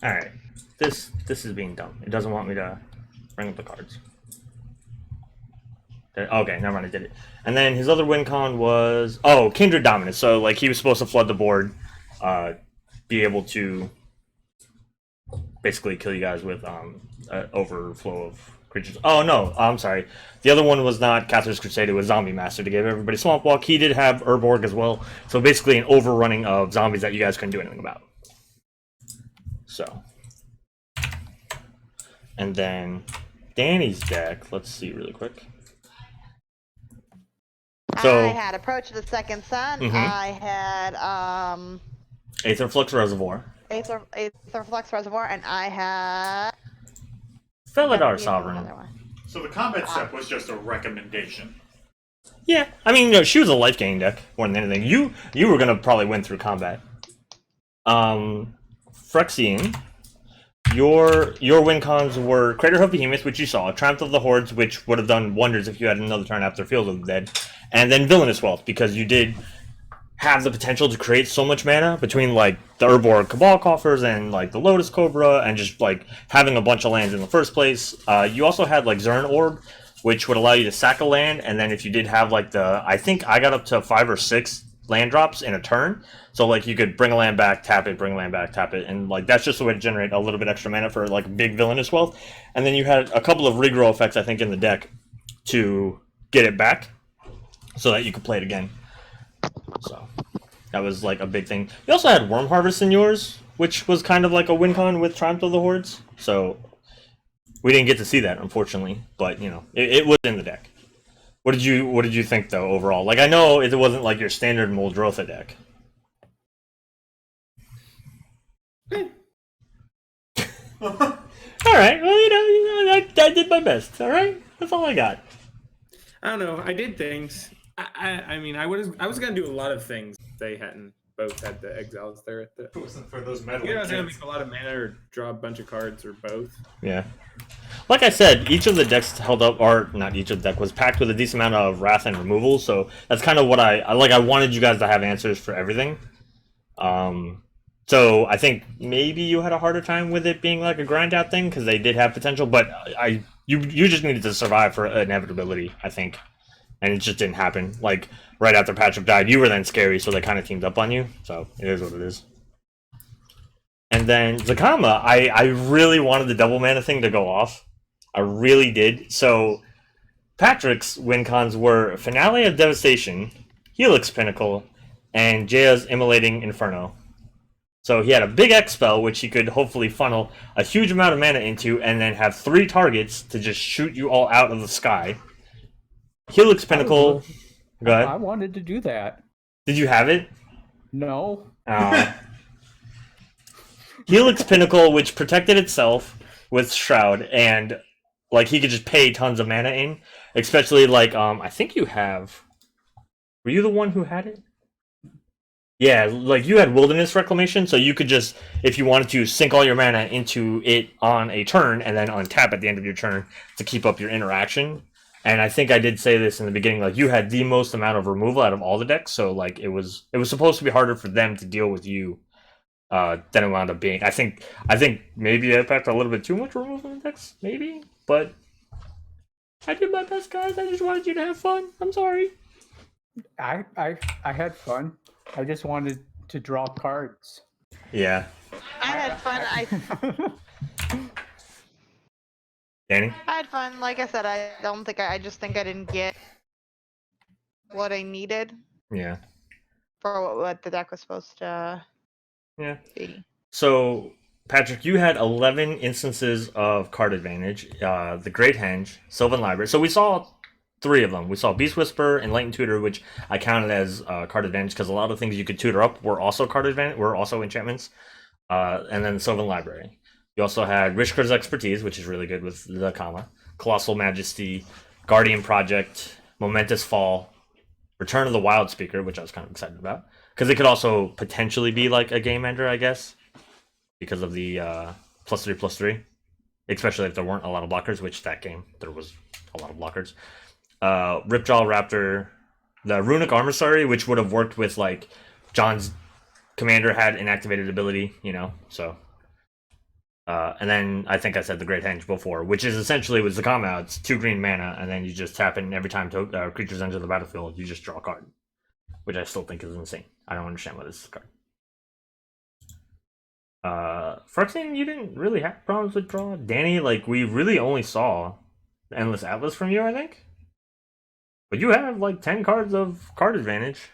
Alright. This is being dumb. It doesn't want me to bring up the cards. Okay, never mind, I did it. And then his other win con was... Oh, Kindred Dominance. So, like, he was supposed to flood the board, be able to basically kill you guys with overflow of creatures. Oh, no, I'm sorry. The other one was not Cathar's Crusade, it was Zombie Master to give everybody Swamp Walk. He did have Urborg as well. So, basically an overrunning of zombies that you guys couldn't do anything about. So... And then Danny's deck, let's see really quick. So, I had Approach of the Second Sun. Mhm. I had Aetherflux Reservoir. Aetherflux Reservoir, and I had Felidar another Sovereign. one. so the combat step was just a recommendation. Yeah, I mean, no, she was a life gain deck more than anything. You were gonna probably win through combat. Phyrexian, your win cons were Crater of Behemoth, which you saw, Triumph of the Hordes, which would have done wonders if you had another turn after Field of the Dead, and then Villainous Wealth, because you did have the potential to create so much mana between like the Urborg Cabal Coffers and like the Lotus Cobra and just like having a bunch of lands in the first place. You also had like Zern Orb, which would allow you to sack a land, and then if you did have like I think I got up to 5 or 6 land drops in a turn, so like you could bring a land back, tap it, bring a land back, tap it, and like that's just a way to generate a little bit extra mana for like big Villainous Wealth. And then you had a couple of regrow effects I think in the deck to get it back so that you could play it again. So that was like a big thing. You also had Worm Harvest in yours, which was kind of like a win con with Triumph of the Hordes. So we didn't get to see that, unfortunately, but you know, it was in the deck. What did you think though overall? Like I know it wasn't like your standard Muldrotha deck. All right, well you know I did my best. All right, that's all I got. I don't know. I did things. I mean, I was gonna do a lot of things. They hadn't both had the exiles there at the. If it wasn't for those metal You know, I was gonna kids. make a lot of mana or draw a bunch of cards or both. Yeah. Like I said, each of the decks held up, or not each of the deck, was packed with a decent amount of wrath and removal, so that's kind of what I like. I wanted you guys to have answers for everything. So I think maybe you had a harder time with it being like a grind out thing, because they did have potential, but you just needed to survive for inevitability, I think. and it just didn't happen. Like right after Patrick died, you were then scary, so they kind of teamed up on you. So it is what it is. And then Zacama, I really wanted the double mana thing to go off. I really did. So Patrick's win cons were Finale of Devastation, Helix Pinnacle, and Jaya's Immolating Inferno. So he had a big X spell, which he could hopefully funnel a huge amount of mana into, and then have 3 targets to just shoot you all out of the sky. Helix Pinnacle. Go ahead. I wanted to do that. Did you have it? No. Helix Pinnacle, which protected itself with Shroud, and like he could just pay tons of mana in. Especially like I think you have. Were you the one who had it? Yeah, like you had Wilderness Reclamation, so you could just, if you wanted to, sink all your mana into it on a turn, and then untap at the end of your turn to keep up your interaction. And I think I did say this in the beginning, like you had the most amount of removal out of all the decks, so like it was supposed to be harder for them to deal with you than it wound up being. I think maybe I packed a little bit too much removal in the decks, maybe, but I did my best, guys. I just wanted you to have fun. I'm sorry. I had fun. I just wanted to draw cards. Yeah. I had fun. Danny? I had fun. Like I said, I just think I didn't get what I needed Yeah. for what the deck was supposed to Yeah. be. So, Patrick, you had 11 instances of card advantage. The Great Henge, Sylvan Library. So we saw 3 of them. We saw Beast Whisperer and Enlightened Tutor, which I counted as card advantage because a lot of things you could tutor up were also card advantage, were also enchantments. And then Sylvan Library. You also had Rishker's Expertise, which is really good with the Zacama, Colossal Majesty, Guardian Project, Momentous Fall, Return of the Wild Speaker, which I was kind of excited about. Because it could also potentially be like a game ender, I guess. Because of the +3/+3. Especially if there weren't a lot of blockers, which that game, there was a lot of blockers. Ripjaw Raptor, the Runic Armorsary, which would have worked with like John's commander had an activated ability, you know, so. And then I think I said the Great Henge before, which is essentially with Zacama, it's 2 green mana, and then you just tap in every time creatures enter the battlefield, you just draw a card, which I still think is insane. I don't understand why this is a card. Phyrexian, you didn't really have problems with draw. Danny, like we really only saw the Endless Atlas from you, I think. But you have like 10 cards of card advantage.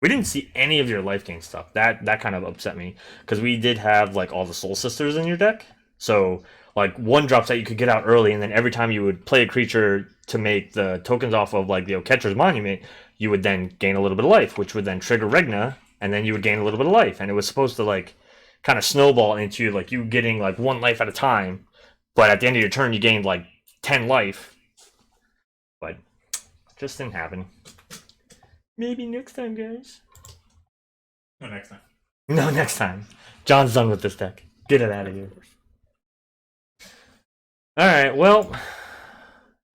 We didn't see any of your life gain stuff. That kind of upset me because we did have like all the Soul Sisters in your deck. So like 1-drops that you could get out early, and then every time you would play a creature to make the tokens off of like the Oketcher's Monument, you would then gain a little bit of life, which would then trigger Regna, and then you would gain a little bit of life. And it was supposed to like kind of snowball into like you getting like 1 life at a time, but at the end of your turn you gained like 10 life. But just didn't happen. Maybe next time, guys. No, next time. No, next time. John's done with this deck. Get it out of here. Alright, well,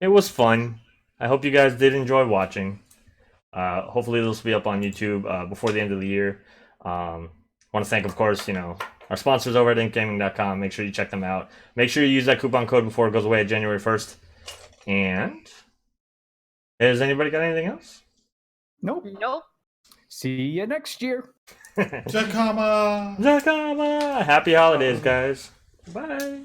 it was fun. I hope you guys did enjoy watching. Hopefully this will be up on YouTube before the end of the year. I want to thank, of course, you know, our sponsors over at inkgaming.com. Make sure you check them out. Make sure you use that coupon code before it goes away at January 1st. And has anybody got anything else? Nope. Nope. See you next year. Zacama! Zacama! Happy holidays, guys. Bye.